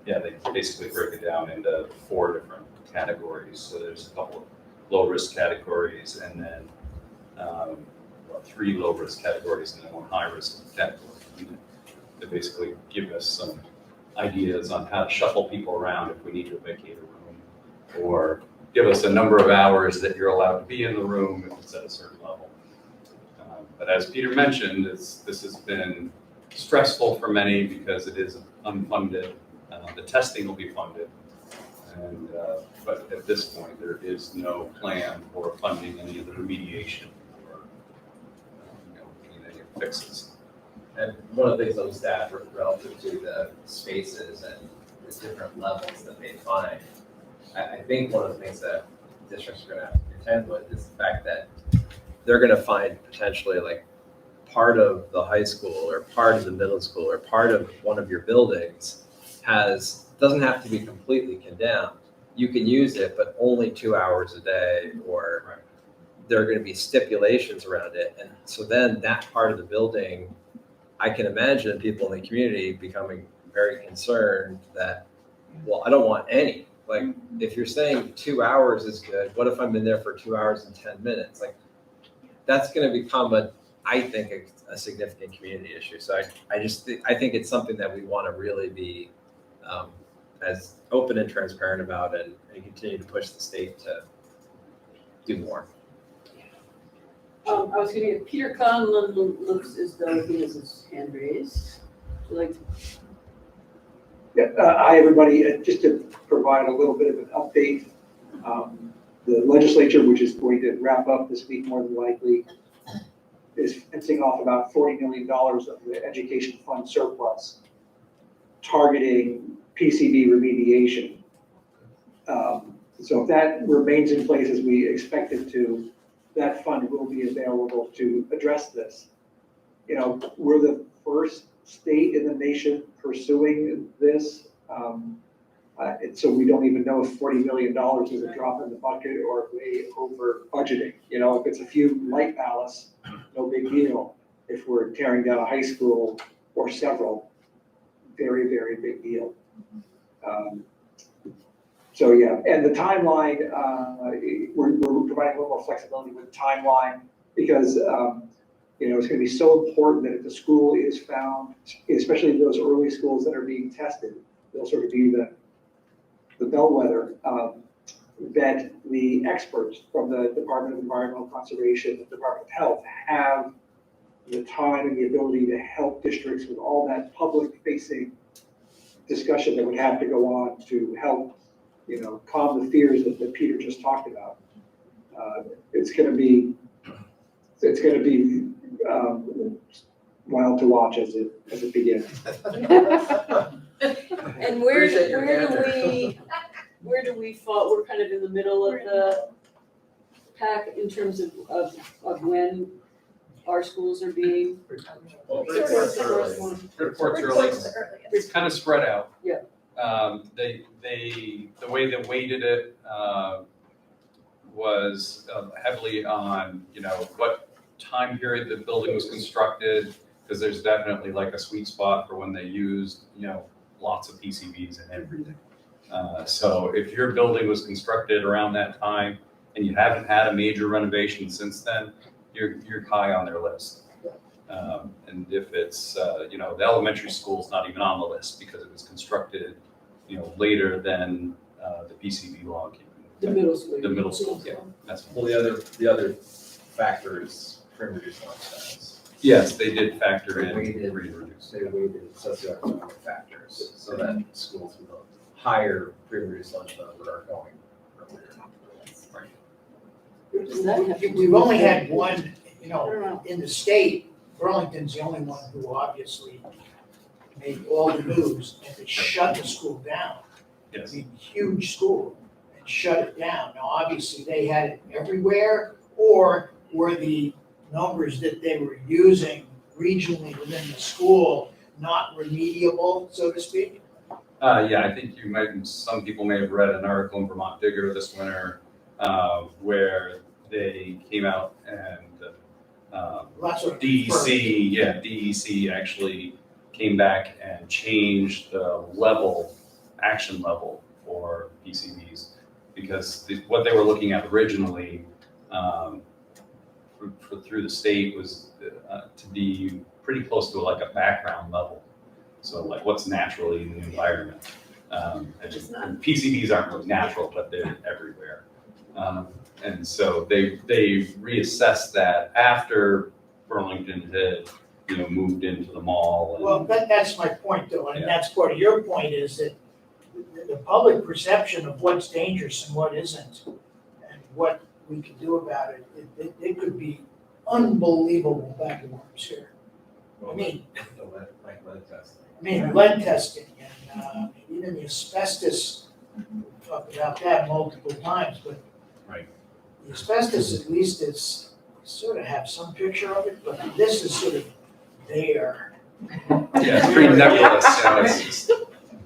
yeah, they basically break it down into 4 different categories. So there's a couple of low-risk categories, and then 3 low-risk categories, and then 1 high-risk category. And they basically give us some ideas on how to shuffle people around if we need to vacate a room, or give us a number of hours that you're allowed to be in the room if it's at a certain level. But as Peter mentioned, this has been stressful for many because it is unfunded. The testing will be funded, and but at this point there is no plan for funding any of the remediation or any fixes. And one of the things on staff relative to the spaces and the different levels that they find, I think one of the things that districts are going to have to contend with is the fact that they're going to find potentially like part of the high school or part of the middle school or part of one of your buildings doesn't have to be completely condemned. You can use it, but only 2 hours a day, or there are going to be stipulations around it. And so then that part of the building, I can imagine people in the community becoming very concerned that, well, I don't want any. Like, if you're saying 2 hours is good, what if I'm in there for 2 hours and 10 minutes? Like, that's going to become I think a significant community issue. So I think it's something that we want to really be as open and transparent about, and continue to push the state to do more. I was going to get Peter Conlon looks as though he has his hand raised. Would you like to? Yeah, hi, everybody. Just to provide a little bit of an update, the legislature, which is going to wrap up this week more than likely, is fencing off about $40 million of the education fund surplus, targeting PCB remediation. So if that remains in place as we expect it to, that fund will be available to address this. You know, we're the first state in the nation pursuing this. So we don't even know if $40 million is a drop in the bucket or way over budgeting. You know, if it's a few light ballasts, no big deal. If we're tearing down a high school or several, very, very big deal. So yeah, and the timeline, we're providing a little more flexibility with the timeline because you know, it's going to be so important that if the school is found, especially those early schools that are being tested, they'll sort of be the bellwether, that the experts from the Department of Environmental Conservation, the Department of Health have the time and the ability to help districts with all that public-facing discussion that would have to go on to help, you know, calm the fears that Peter just talked about. It's going to be wild to watch as it begins. And where do we fall? We're kind of in the middle of the pack in terms of when our schools are being. Reports early. It's kind of spread out. Yeah. The way they weighted it was heavily on, you know, what time period the building was constructed, because there's definitely like a sweet spot for when they used, you know, lots of PCBs and everything. So if your building was constructed around that time and you haven't had a major renovation since then, you're high on their list. And if it's, you know, the elementary school's not even on the list because it was constructed later than the PCB law came in. The middle school. The middle school, yeah, that's Well, the other factor is reduced lunch times. yes, they did factor in Weighted- pre-reduced. They weighted socioeconomic factors so that schools with a higher pre-reduced lunch number are going earlier. Does that have to do We've only with had the- one, in the state, Burlington's the only one who obviously made all the news and it shut the school down. Yes. I mean, huge school, and shut it down. Now, obviously, they had it everywhere, or were the numbers that they were using regionally within the school not remediable, so to speak? Yeah, I think some people may have read an article in Vermont Digger this winter where they came out and Lots of DEC actually came back and changed the action level for PCBs because what they were looking at originally through the state was to be pretty close to like a background level. So like what's naturally in the environment. And PCBs aren't really natural, but they're everywhere. And so they reassessed that after Burlington had moved into the mall. And, Well, that's my point though, and Yeah. that's part of your point is that the public perception of what's dangerous and what isn't, and what we can do about it, it could be unbelievable backwards here. I mean, lead testing and even the asbestos, we've talked about that multiple times, but Right. the asbestos at least is, sort of have some picture of it, but this is sort of there. Yeah, it's pretty nebulous. It's just,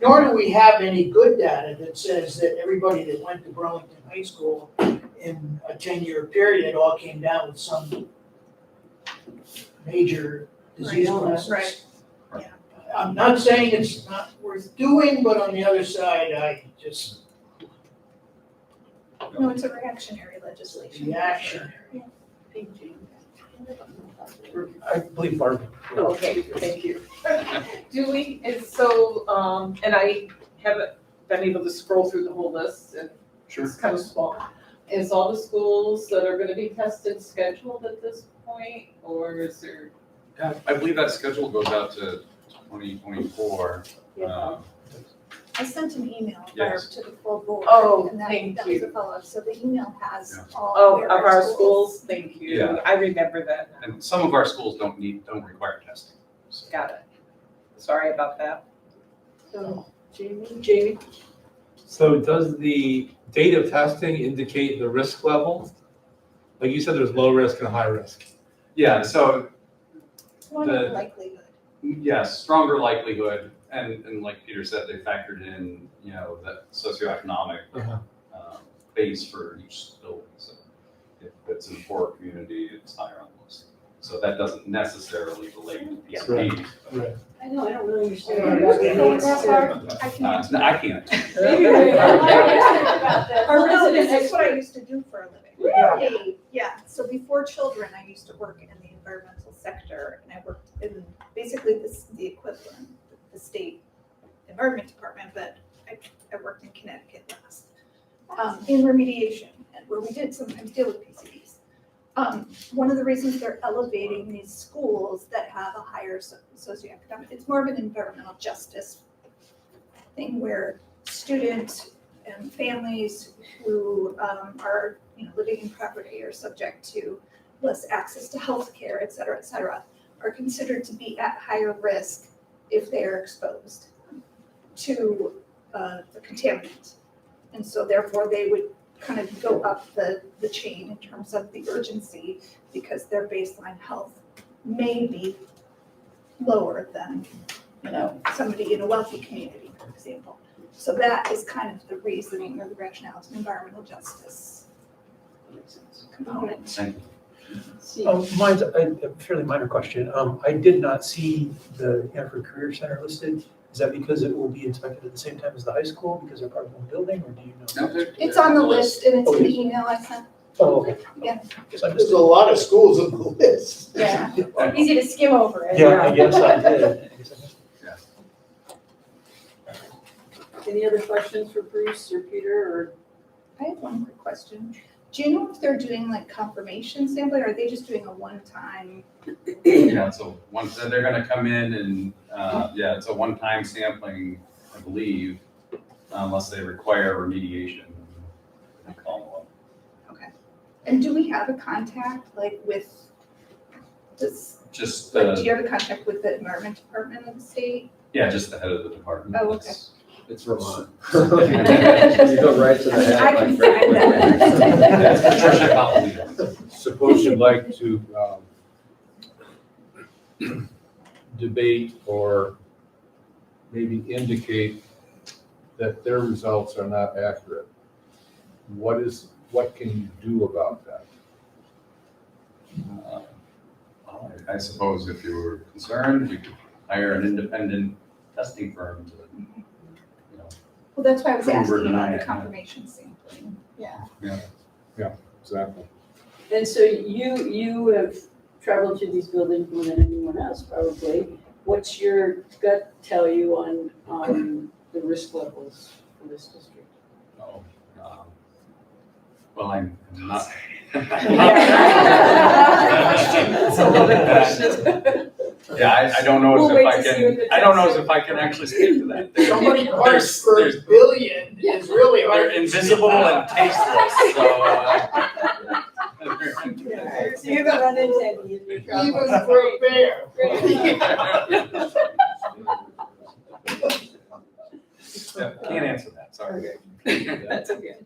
Nor do we have any good data that says that everybody that went to Burlington High School in a 10-year period all came down with some major disease process. Right. I'm not saying it's not worth doing, but on the other side, I just, No, it's a reactionary legislation. reaction. I believe Barb. Okay, thank you. Do we, and I haven't been able to scroll through the whole list, and it's kind of small. Is all the schools that are gonna be tested scheduled at this point, or is there? yeah, I believe that schedule goes out to 2024. I sent an email Yes. to the full board. Oh, and that thank was you. a follow-up, so the email has Yeah. all. Oh, where of our schools, thank you. Yeah. I remember that now. And some of our schools don't require testing. So. Got it. Sorry about that. So, Jamie? So does the date of testing indicate the risk level? Like you said, there's low risk and high risk. Yeah, so Stronger the- likelihood. yes, stronger likelihood. And like Peter said, they factored in, that socioeconomic base for each building. So if it's in a poor community, it's higher on the list. So that doesn't necessarily relate to PCBs. Right. I know, I don't really understand. Yeah. what that Yeah. means. I can answer. I can't. Well, no, this is what I used to do for a living. Really? Yeah, so before children, I used to work in the environmental sector, and I worked in basically the equivalent, the state environment department, but I worked in Connecticut last. In remediation, and where we did sometimes deal with PCBs. One of the reasons they're elevating these schools that have a higher socioeconomic, it's more of an environmental justice thing where students and families who are living in property are subject to less access to healthcare, et cetera, are considered to be at higher risk if they are exposed to the contaminant. And so therefore they would kind of go up the chain in terms of the urgency because their baseline health may be lower than, somebody in a wealthy community, for example. So that is kind of the reasoning or the rationale. It's an environmental justice component. Thank you. Mine's a fairly minor question. I did not see the Hanford Career Center listed. Is that because it will be inspected at the same time as the high school because they're part of one building, or do you know? No, It's on the list and it's in the email I sent. Oh, okay. Yeah. There's a lot of schools on the list. Yeah, easy to skim over it. Yeah, I guess I did. Any other questions for Bruce or Peter or? I have one quick question. Do you know if they're doing like confirmation sampling, or are they just doing a one-time? Yeah, so they're gonna come in and, yeah, it's a one-time sampling, I believe, unless they require remediation. They call Okay. And do we have a contact, like with this, them up. Just, like, do you have a contact with the environment department of the state? yeah, just the head of the department. Oh, okay. It's Vermont. You go right to the head. I can find that. Patricia Howell. Suppose you'd like to debate or maybe indicate that their results are not accurate. What can you do about that? I suppose if you were concerned, we could hire an independent testing firm to, Well, that's why I was Prove or asking deny about the it. confirmation sampling. Yeah. Yeah, exactly. And so you have traveled to these buildings more than anyone else probably. What's your gut tell you on the risk levels for this district? oh, well, I'm not. That's a loaded question. Yeah, I don't know We'll if wait I to see what can, the I don't know text if I can actually speak to that. Somebody There's- parts per there's- billion is really hard. They're invisible and tasteless, so. So you haven't run into any in your travels. Even for a bear. Yeah, can't answer that, sorry. That's okay.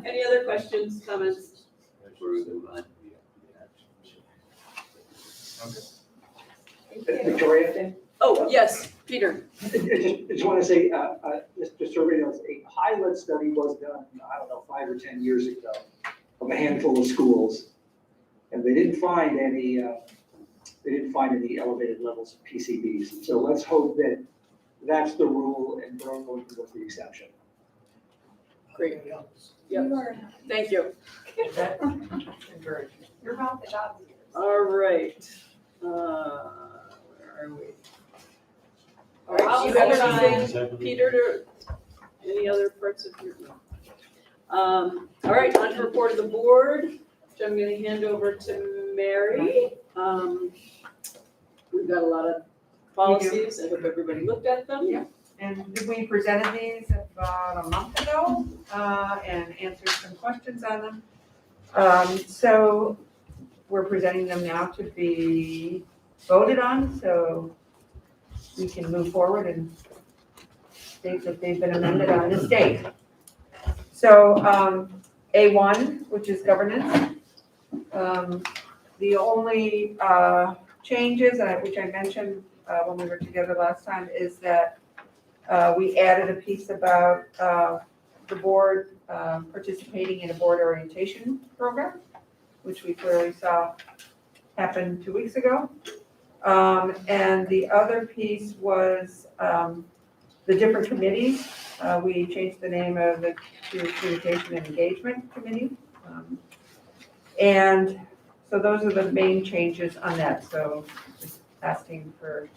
Any other questions, comments before we move on? Victoria? Oh, yes, Peter. I just want to say, just so everybody knows, a pilot study was done, I don't know, 5 or 10 years ago of a handful of schools. And they didn't find any elevated levels of PCBs. So let's hope that that's the rule and Burlington was the exception. Great. Yep. Thank you. You're about the job. All right. Where are we? All right, do you have anything, Peter, any other parts of your? All right, on to report of the board, which I'm gonna hand over to Mary. We've got a lot of policies. I hope everybody looked at them. Yeah. And we presented these about a month ago, and answered some questions on them. So we're presenting them now to be voted on, so we can move forward and state that they've been amended on this date. So, A1, which is governance. The only changes, which I mentioned when we were together last time, is that we added a piece about the board participating in a board orientation program, which we clearly saw happen 2 weeks ago. And the other piece was the different committees. We changed the name of the Communication and Engagement Committee. And so those are the main changes on that. So just asking for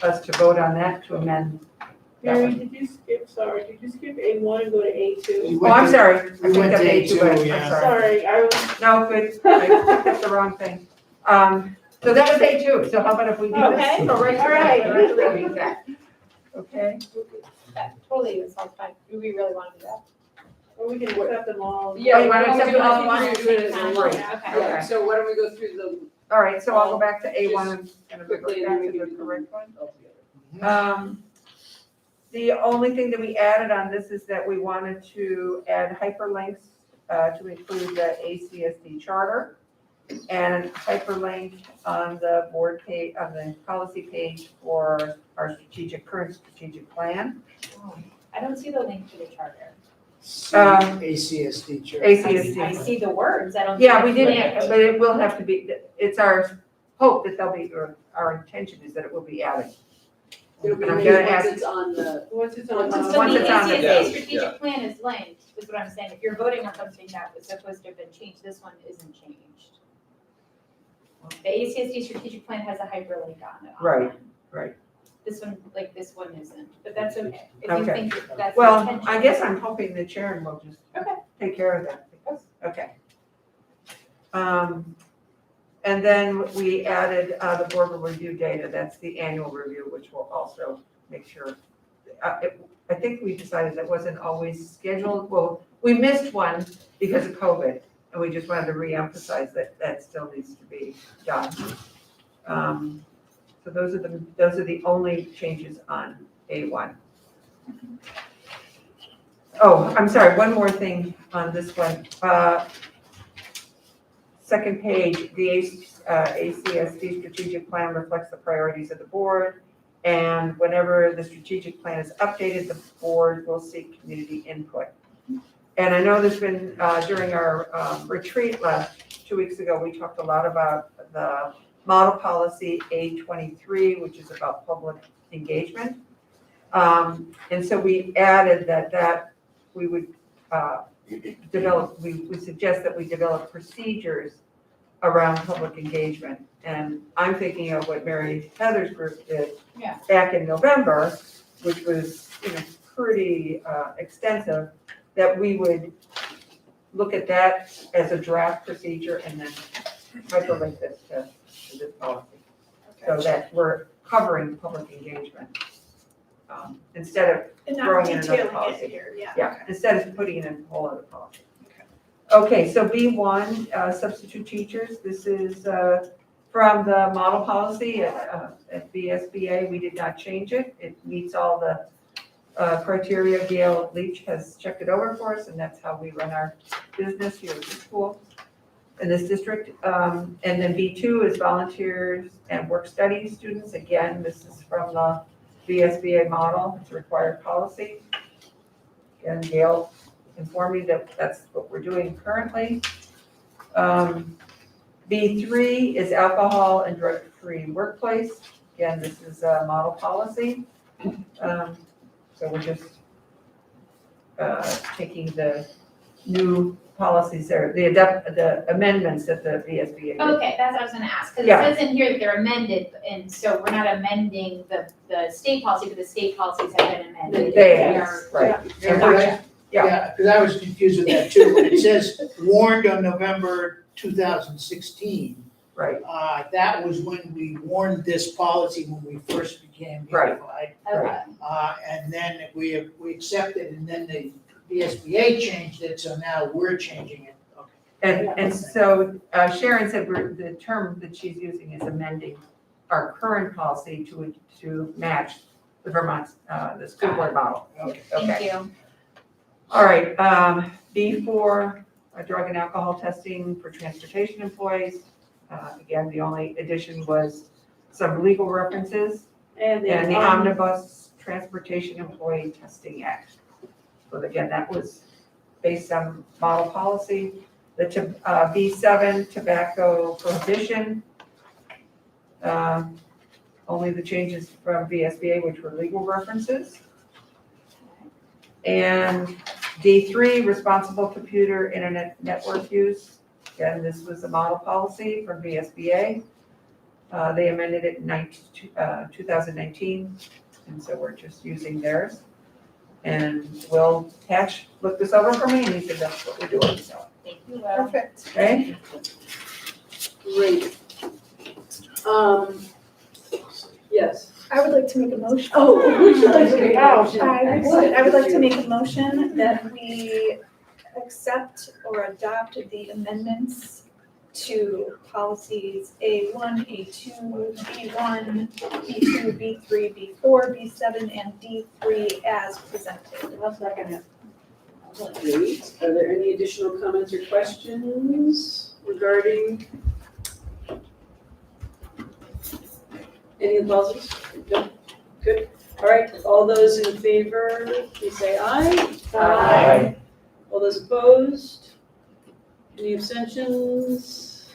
us to vote on that to amend. Mary, did you skip A1 and go to A2? Oh, I'm sorry. I We picked went up to A2, A2, but yeah. I'm sorry. Sorry, I was. No, good. I picked up the wrong thing. So that was A2. So how about if we do this? Okay. Go right to All right. that, right to reading that. Okay. That totally sounds fine. Do we really want to do that? Or we can accept them all. Yeah, you wanna why don't we accept do it? them all I think at we're once? gonna do it as a line. Okay. Yeah, so why don't we go through them All right, so I'll go back to A1 and go quickly and back then we to can the do them correct one. all together. The only thing that we added on this is that we wanted to add hyperlinks to include the ACSD charter and hyperlink on the board page, on the policy page for our current strategic plan. I don't see the link to the charter. ACSD chair. ACSD. I see the words, I don't. Yeah, see we the didn't, link. but it will have to be, it's our hope that they'll be, or our intention is that it will be added. It'll be And I'm made gonna once ask- it's on the. Once it's on. So Once the it's on the ACSD page, strategic plan is linked, is what I'm saying. If you're voting on something that was supposed to have been changed, this one isn't changed. The ACSD strategic plan has a hyperlink on it. Right, right. this one isn't, but that's okay. If you Okay. think that's the Well, intention. I guess I'm hoping the chair will just Okay. take care of that. Okay. And then we added the board will review data. That's the annual review, which will also make sure. I think we decided that wasn't always scheduled. Well, we missed one because of COVID, and we just wanted to reemphasize that that still needs to be done. So those are the only changes on A1. Oh, I'm sorry, one more thing on this one. Second page, the ACSD strategic plan reflects the priorities of the board. And whenever the strategic plan is updated, the board will seek community input. And I know there's been, during our retreat 2 weeks ago, we talked a lot about the model policy A23, which is about public engagement. And so we added that we would develop, we suggest that we develop procedures around public engagement. And I'm thinking of what Mary Heather's group did back in November, which was, pretty extensive, that we would look at that as a draft procedure and then hyperlink this to this policy. So that we're covering public engagement. Instead of And not throwing in another detailing it policy. here, yeah. Yeah, instead of putting it in a whole other policy. Okay, so B1, substitute teachers, this is from the model policy at VSBA. We did not change it. It meets all the criteria. Gail Leach has checked it over for us, and that's how we run our business here at the school in this district. And then B2 is volunteers and work study students. Again, this is from the VSBA model. It's a required policy. And Gail informed me that that's what we're doing currently. B3 is alcohol and drug-free workplace. Again, this is a model policy. So we're just taking the new policies there, the amendments that the VSBA did. Okay, that's what I was gonna ask, because Yeah. it says in here that they're amended, and so we're not amending the state policy, but the state policies have been amended. They are- are, right. Yeah, Gotcha. yeah, because I was confused with that too. When it says warned on November 2016, Right. That was when we warned this policy when we first became Right. unified. Okay. And then we accepted, and then the VSBA changed it, so now we're changing it. Okay. And so Sharon said the term that she's using is amending our current policy to match the Vermont, the school board model. Okay. Thank you. All right, B4, drug and alcohol testing for transportation employees. Again, the only addition was some legal references And and the Omnibus Transportation Employee Testing Act. So again, that was based on model policy. The B7, tobacco prohibition. Only the changes from VSBA, which were legal references. And D3, responsible computer internet network use. Again, this was a model policy from VSBA. They amended it in 2019, and so we're just using theirs. And Will Hatch looked this over for me, and he said that's what we're doing, so. Thank you, Will. Perfect. Okay? Great. Yes. I would like to make a motion. Oh, would you like to make a motion? I would like to make a motion that we accept or adopt the amendments to policies A1, A2, B1, B2, B3, B4, B7, and D3 as presented. I'll second it. Great. Are there any additional comments or questions regarding any of the policies? No? Good. All right, all those in favor, please say aye. Aye. All those opposed? Any abstentions?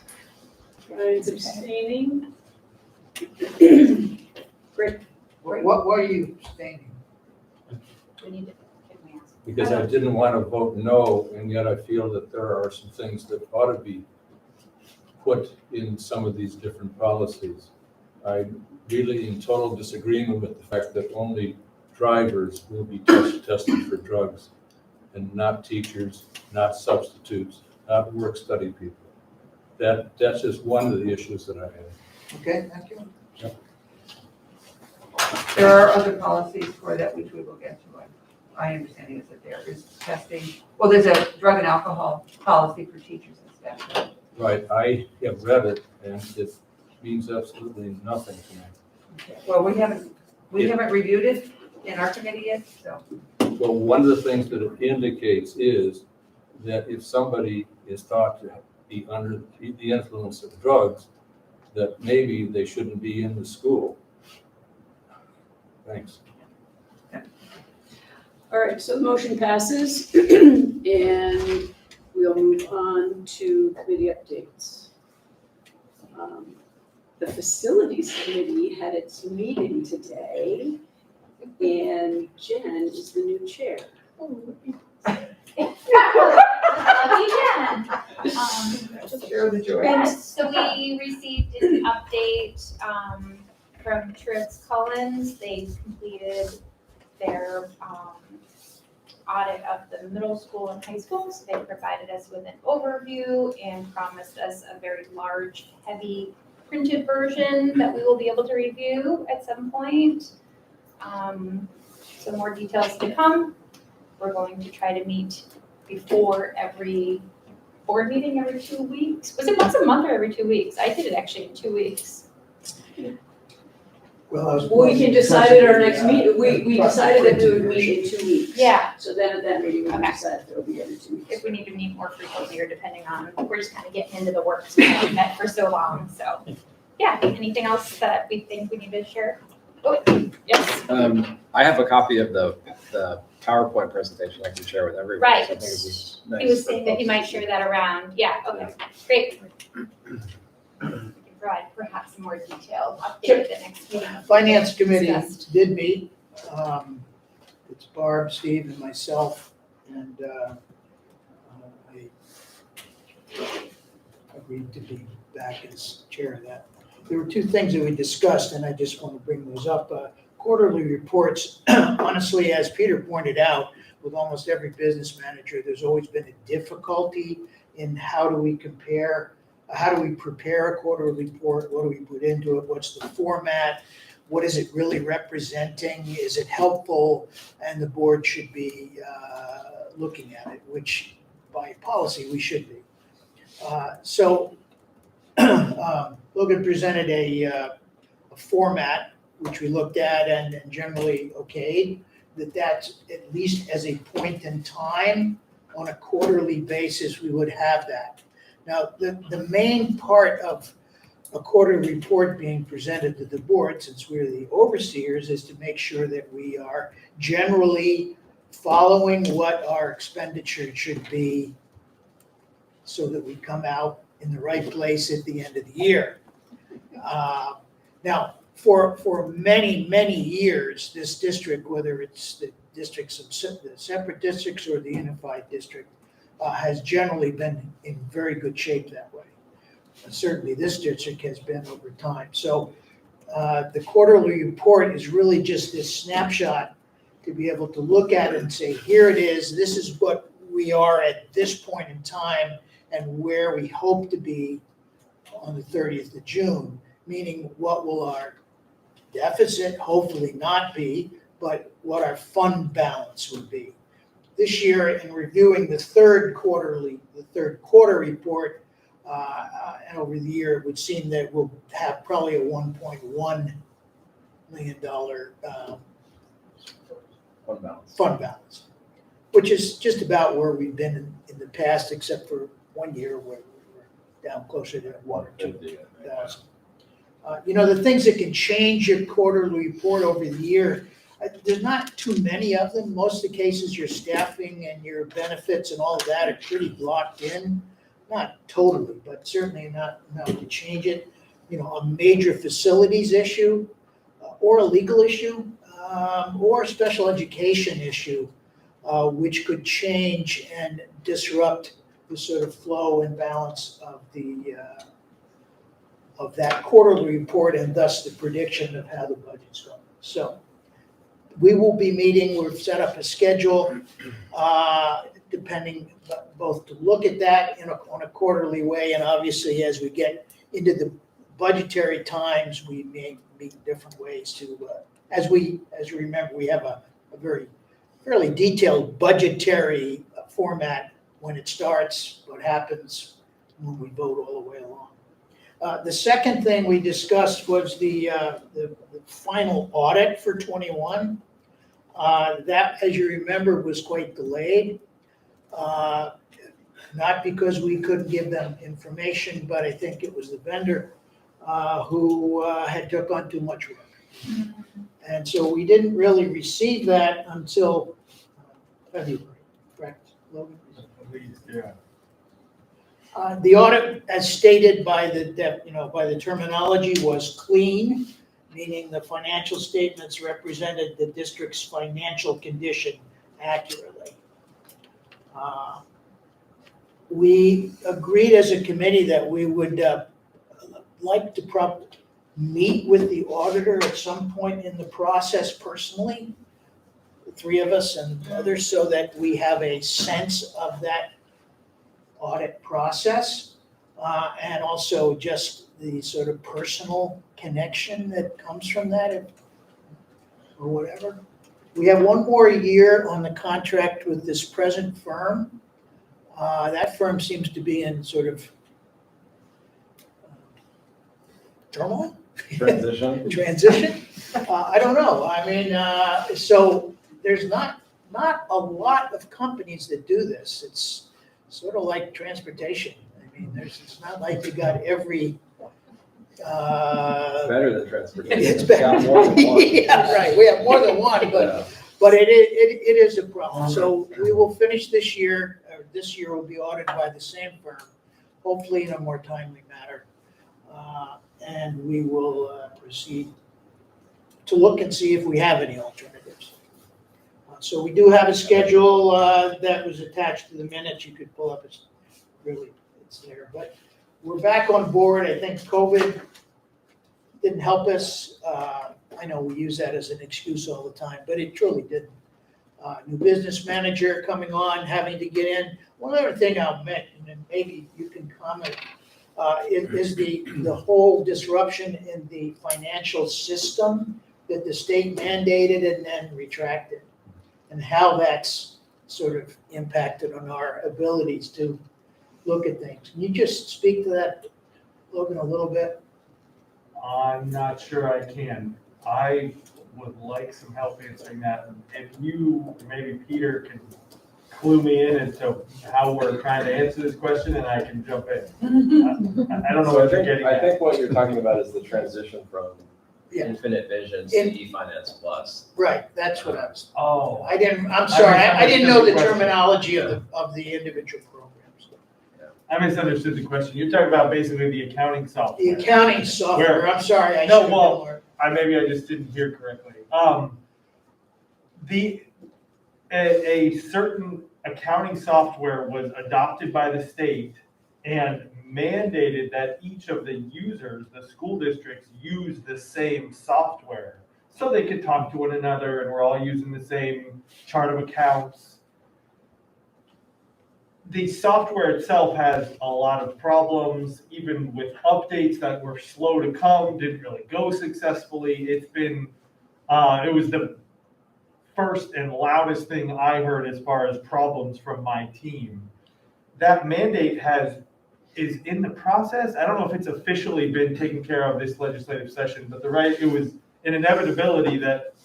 Ryan's abstaining. Great. What are you abstaining? We need to, can we ask? Because I didn't want to vote no, and yet I feel that there are some things that ought to be put in some of these different policies. I'm really in total disagreement with the fact that only drivers will be tested for drugs and not teachers, not substitutes, not work-study people. That's just one of the issues that I have. Okay, thank you. Yep. There are other policies for that which we will get to. My understanding is that there is testing, well, there's a drug and alcohol policy for teachers and staff. Right, I have read it, and it means absolutely nothing to me. Okay. Well, we haven't reviewed it in our committee yet, so. Well, one of the things that it indicates is that if somebody is thought to be under the influence of drugs, that maybe they shouldn't be in the school. Thanks. All right, so the motion passes, and we'll move on to committee updates. The Facilities Committee had its meeting today, and Jen is the new chair. Share the joy. Yes, so we received an update from Tris Collins. They completed their audit of the middle school and high school. So they provided us with an overview and promised us a very large, heavy printed version that we will be able to review at some point. Some more details to come. We're going to try to meet before every board meeting every 2 weeks. Was it once a month or every 2 weeks? I did it actually in 2 weeks. Well, We can decide at our next meeting, we decided that we would meet in 2 weeks. Yeah. So then at that meeting, we decide if it'll be every 2 weeks. If we need to meet more frequently or depending on, we're just kind of getting into the works. We haven't met for so long, so. Yeah, anything else that we think we need to share? Oh, yes. I have a copy of the PowerPoint presentation I can share with everyone. Right. So I think it'd be nice He was for saying that he folks might to share see. that around. Yeah, okay, great. We can provide perhaps some more detailed update at the next meeting. Finance Committee Discussed. did meet. It's Barb, Steve, and myself, and I agreed to be back as chair of that. There were two things that we discussed, and I just want to bring those up. Quarterly reports, honestly, as Peter pointed out, with almost every business manager, there's always been a difficulty in how do we prepare a quarterly report? What do we put into it? What's the format? What is it really representing? Is it helpful? And the board should be looking at it, which by policy we should be. So Logan presented a format which we looked at and generally okayed, that's at least as a point in time on a quarterly basis, we would have that. Now, the main part of a quarterly report being presented to the board, since we're the overseers, is to make sure that we are generally following what our expenditure should be so that we come out in the right place at the end of the year. Now, for many, many years, this district, whether it's the districts, the separate districts or the unified district, has generally been in very good shape that way. And certainly this district has been over time. So the quarterly report is really just this snapshot to be able to look at it and say, here it is, this is what we are at this point in time and where we hope to be on the 30th of June, meaning what will our deficit hopefully not be, but what our fund balance would be. This year, in reviewing the third quarter report, and over the year, it would seem that we'll have probably a $1.1 million fund balance, which is just about where we've been in the past, except for 1 year where we were down closer to 1 or 2 thousand. The things that can change your quarterly report over the year, there's not too many of them. Most of the cases, your staffing and your benefits and all of that are pretty locked in. Not totally, but certainly not enough to change it. A major facilities issue or a legal issue or a special education issue, which could change and disrupt the sort of flow and balance of of that quarterly report and thus the prediction of how the budget's going. So we will be meeting, we've set up a schedule, depending, both to look at that on a quarterly way, and obviously as we get into the budgetary times, we may meet different ways to, as you remember, we have a very fairly detailed budgetary format when it starts, what happens when we vote all the way along. The second thing we discussed was the final audit for 21. That, as you remember, was quite delayed. Not because we couldn't give them information, but I think it was the vendor who had took on too much work. And so we didn't really receive that until February, correct, Logan? Yeah. The audit, as stated by the terminology, was clean, meaning the financial statements represented the district's financial condition accurately. We agreed as a committee that we would like to meet with the auditor at some point in the process personally, the three of us and others, so that we have a sense of that audit process, and also just the sort of personal connection that comes from that, or whatever. We have one more year on the contract with this present firm. That firm seems to be in sort of turmoil? Transition? I don't know. I mean, so there's not a lot of companies that do this. It's sort of like transportation. I mean, it's not like you got every. Better than transportation. It's better. Got more than one. Yeah, right. We have more than one, but it is a problem. So we will finish this year. This year will be audited by the same firm, hopefully in a more timely manner, and we will proceed to look and see if we have any alternatives. So we do have a schedule that was attached to the minutes. You could pull up. It's there. But we're back on board. I think COVID didn't help us. I know we use that as an excuse all the time, but it truly didn't. New business manager coming on, having to get in. One other thing I'll mention, and maybe you can comment, is the whole disruption in the financial system that the state mandated and then retracted, and how that's sort of impacted on our abilities to look at things. Can you just speak to that, Logan, a little bit? I'm not sure I can. I would like some help answering that. If you, maybe Peter, can clue me in as to how we're trying to answer this question, and I can jump in. I don't know what you're getting at. I think what you're talking about is the transition from Infinite Vision to eFinance Plus. Right, that's what I was. Oh. I'm sorry, I didn't know the terminology of the individual programs. I misunderstood the question. You're talking about basically the accounting software. The accounting software, I'm sorry, I should have well, known. maybe I just didn't hear correctly. A certain accounting software was adopted by the state and mandated that each of the users, the school districts, use the same software so they could talk to one another and we're all using the same chart of accounts. The software itself has a lot of problems, even with updates that were slow to come, didn't really go successfully. It's been, it was the first and loudest thing I heard as far as problems from my team. That mandate is in the process. I don't know if it's officially been taken care of this legislative session, but it was an inevitability that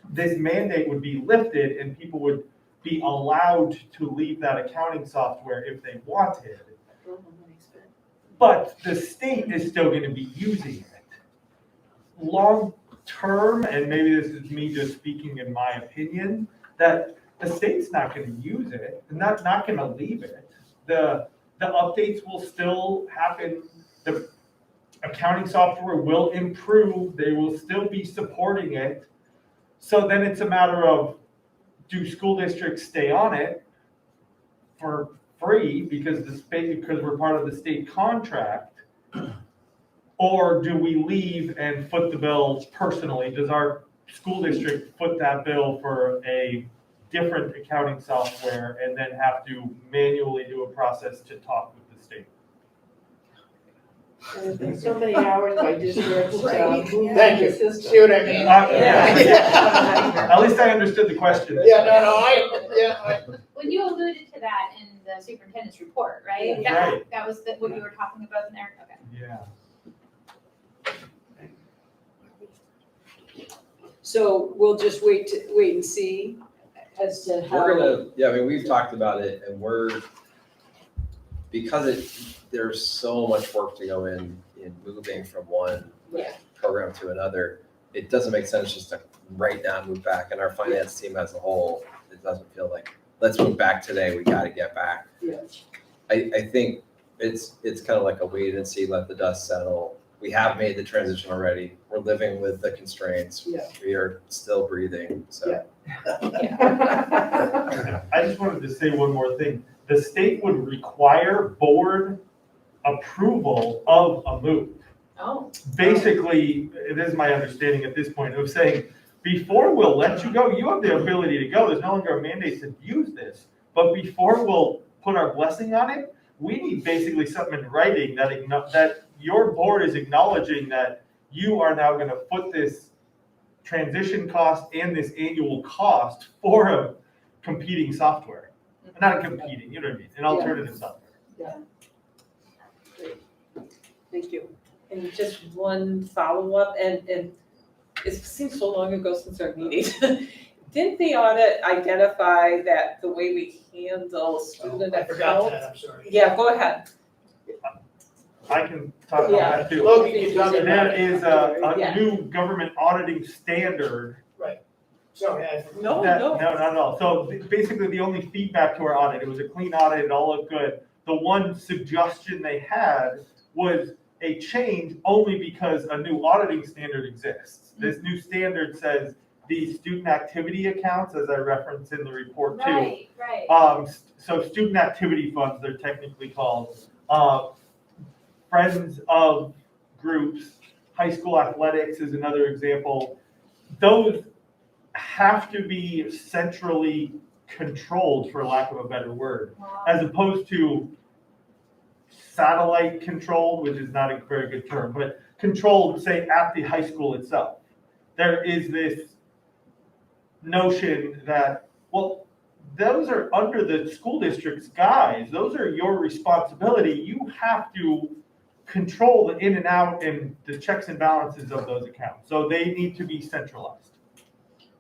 this mandate would be lifted and people would be allowed to leave that accounting software if they wanted. But the state is still going to be using it. Long term, and maybe this is me just speaking in my opinion, that the state's not going to use it, and not going to leave it. The updates will still happen. The accounting software will improve. They will still be supporting it. So then it's a matter of, do school districts stay on it for free because we're part of the state contract, Or do we leave and foot the bill personally? Does our school district foot that bill for a different accounting software and then have to manually do a process to talk with the state? There's been so many hours by districts Right. moving Thank the you. system. See what I mean? At least I understood the question. Yeah, no, When you alluded to that in the superintendent's report, right? Yeah. Right. That was what you were talking about in there? Okay. Yeah. So we'll just wait and see as to how. We're gonna, yeah, I mean, we've talked about it and because there's so much work to go in moving from one Yeah. program to another, it doesn't make sense just to right now move back. And our finance team as a whole, it doesn't feel like, let's move back today, we gotta get back. Yeah. I think it's kind of like a wait and see, let the dust settle. We have made the transition already. We're living with the constraints. Yeah. We are still breathing, so. I just wanted to say one more thing. The state would require board approval of a move. Oh. Basically, it is my understanding at this point of saying, before we'll let you go, you have the ability to go. There's no longer a mandate to use this. But before we'll put our blessing on it, we need basically something in writing that your board is acknowledging that you are now going to put this transition cost and this annual cost for a competing software. Not a competing, you know what I mean, an alternative software. Yeah. Great. Thank you. And just one follow-up, and it seems so long ago since our meeting. Didn't the audit identify that the way we handle student I forgot accounts? that, I'm sorry. Yeah, go ahead. I can talk about Yeah. that too. Logan, you can talk about There it. is a Yeah. new government auditing standard. Sorry, No, No, not at all. So basically, the only feedback to our audit, it was a clean audit, it all looked good. The one suggestion they had was a change only because a new auditing standard exists. This new standard says the student activity accounts, as I referenced in the report too. Right. So student activity funds, they're technically called, friends of groups, high school athletics is another example. Those have to be centrally controlled, for lack of a better word, as opposed to satellite controlled, which is not a very good term, but controlled, say, at the high school itself. There is this notion that, well, those are under the school district's guise. Those are your responsibility. You have to control the in and out and the checks and balances of those accounts. So they need to be centralized.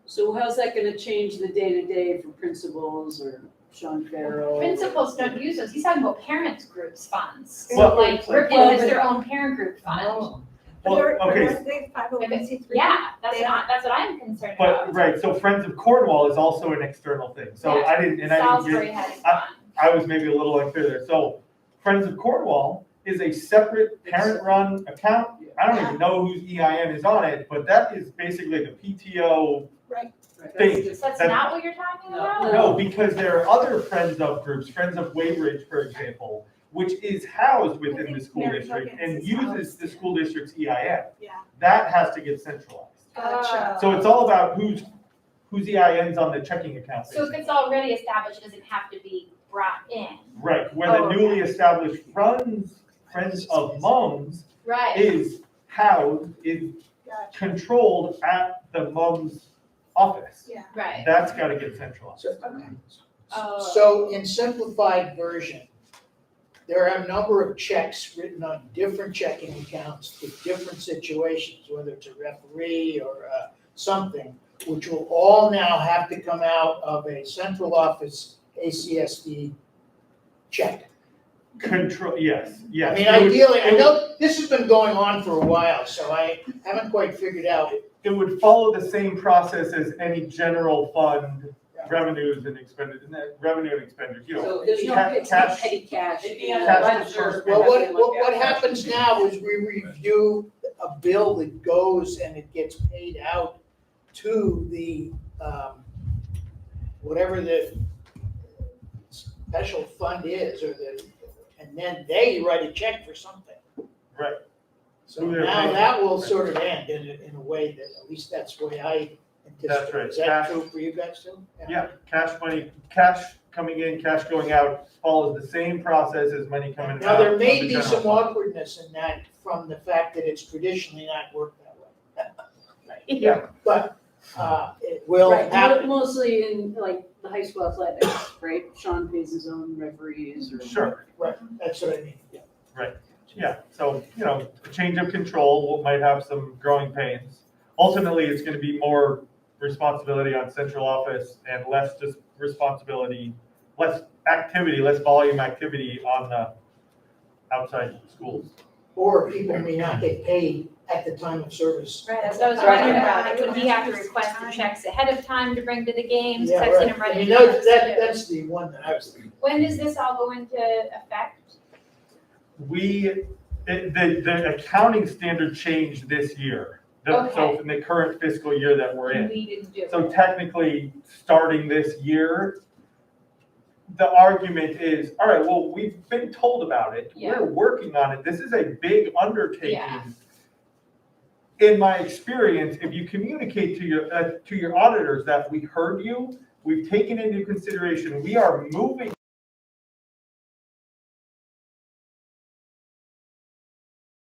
So how's that gonna change the day-to-day for principals or Sean Farrell? Principals don't use those. He's talking about parents groups funds. So Well, like Brookfield has their own parent group fund. Well, They're okay, 501c3. Yeah, that's what I'm concerned about. but, right, so Friends of Cornwall is also an external thing. So Yeah. I didn't Salisbury get, has I was maybe a little unclear there. So Friends of Cornwall is a separate parent-run account. I don't even know whose EIN is on it, but that is basically the PTO thing. So that's not what you're talking about? No, because there are other Friends of groups, Friends of Waybridge, for example, which is housed within the school Mary district Tokens and is uses the school district's EIN. Yeah. That has to get centralized. Gotcha. So it's all about whose EIN's on the checking account. So if it's already established, does it have to be brought in? Right, where the newly established Friends of Mums Right. is housed, is controlled at the Mums office. Yeah. Right. That's gotta get centralized. So in simplified version, there are a number of checks written on different checking accounts for different situations, whether it's a referee or something, which will all now have to come out of a central office ACSD check. Control, yes. I mean, ideally, I know this has been going on for a while, so I haven't quite figured out. It would follow the same process as any general fund revenues and expenditures, you know. So there's no, it's not petty cash. Well, what happens now is we review a bill that goes and it gets paid out to the, whatever the special fund is, and then they write a check for something. Right. So now that will sort of end in a way that, at least that's the way I That's anticipate. right. Is that true for you guys too? Yeah, cash money, cash coming in, cash going out follows the same process as money coming out. Now, there of may the be general some fund. awkwardness in that from the fact that it's traditionally not worked that way. Yeah. But, it will Right, happen. mostly in like the high school athletics, right? Sean pays his own referees or. Sure. Right, that's what I mean, yeah. Right, yeah, so, a change of control might have some growing pains. Ultimately, it's gonna be more responsibility on central office and less just responsibility, less activity, less volume activity on the outside schools. Or people may not get paid at the time of service. Right, that's what I was wondering about, like, would we have to request the checks ahead of time to bring to the games? 'Cause Yeah, I've seen right. them running. I mean, that's the one that I was thinking. When does this all go into effect? The accounting standard changed this year. So in the current fiscal year that we're in. We didn't do it. So technically, starting this year, the argument is, all right, well, we've been told about it. Yeah. We're working on it. This is a big undertaking. Yeah. In my experience, if you communicate to your auditors that we heard you, we've taken into consideration, we are moving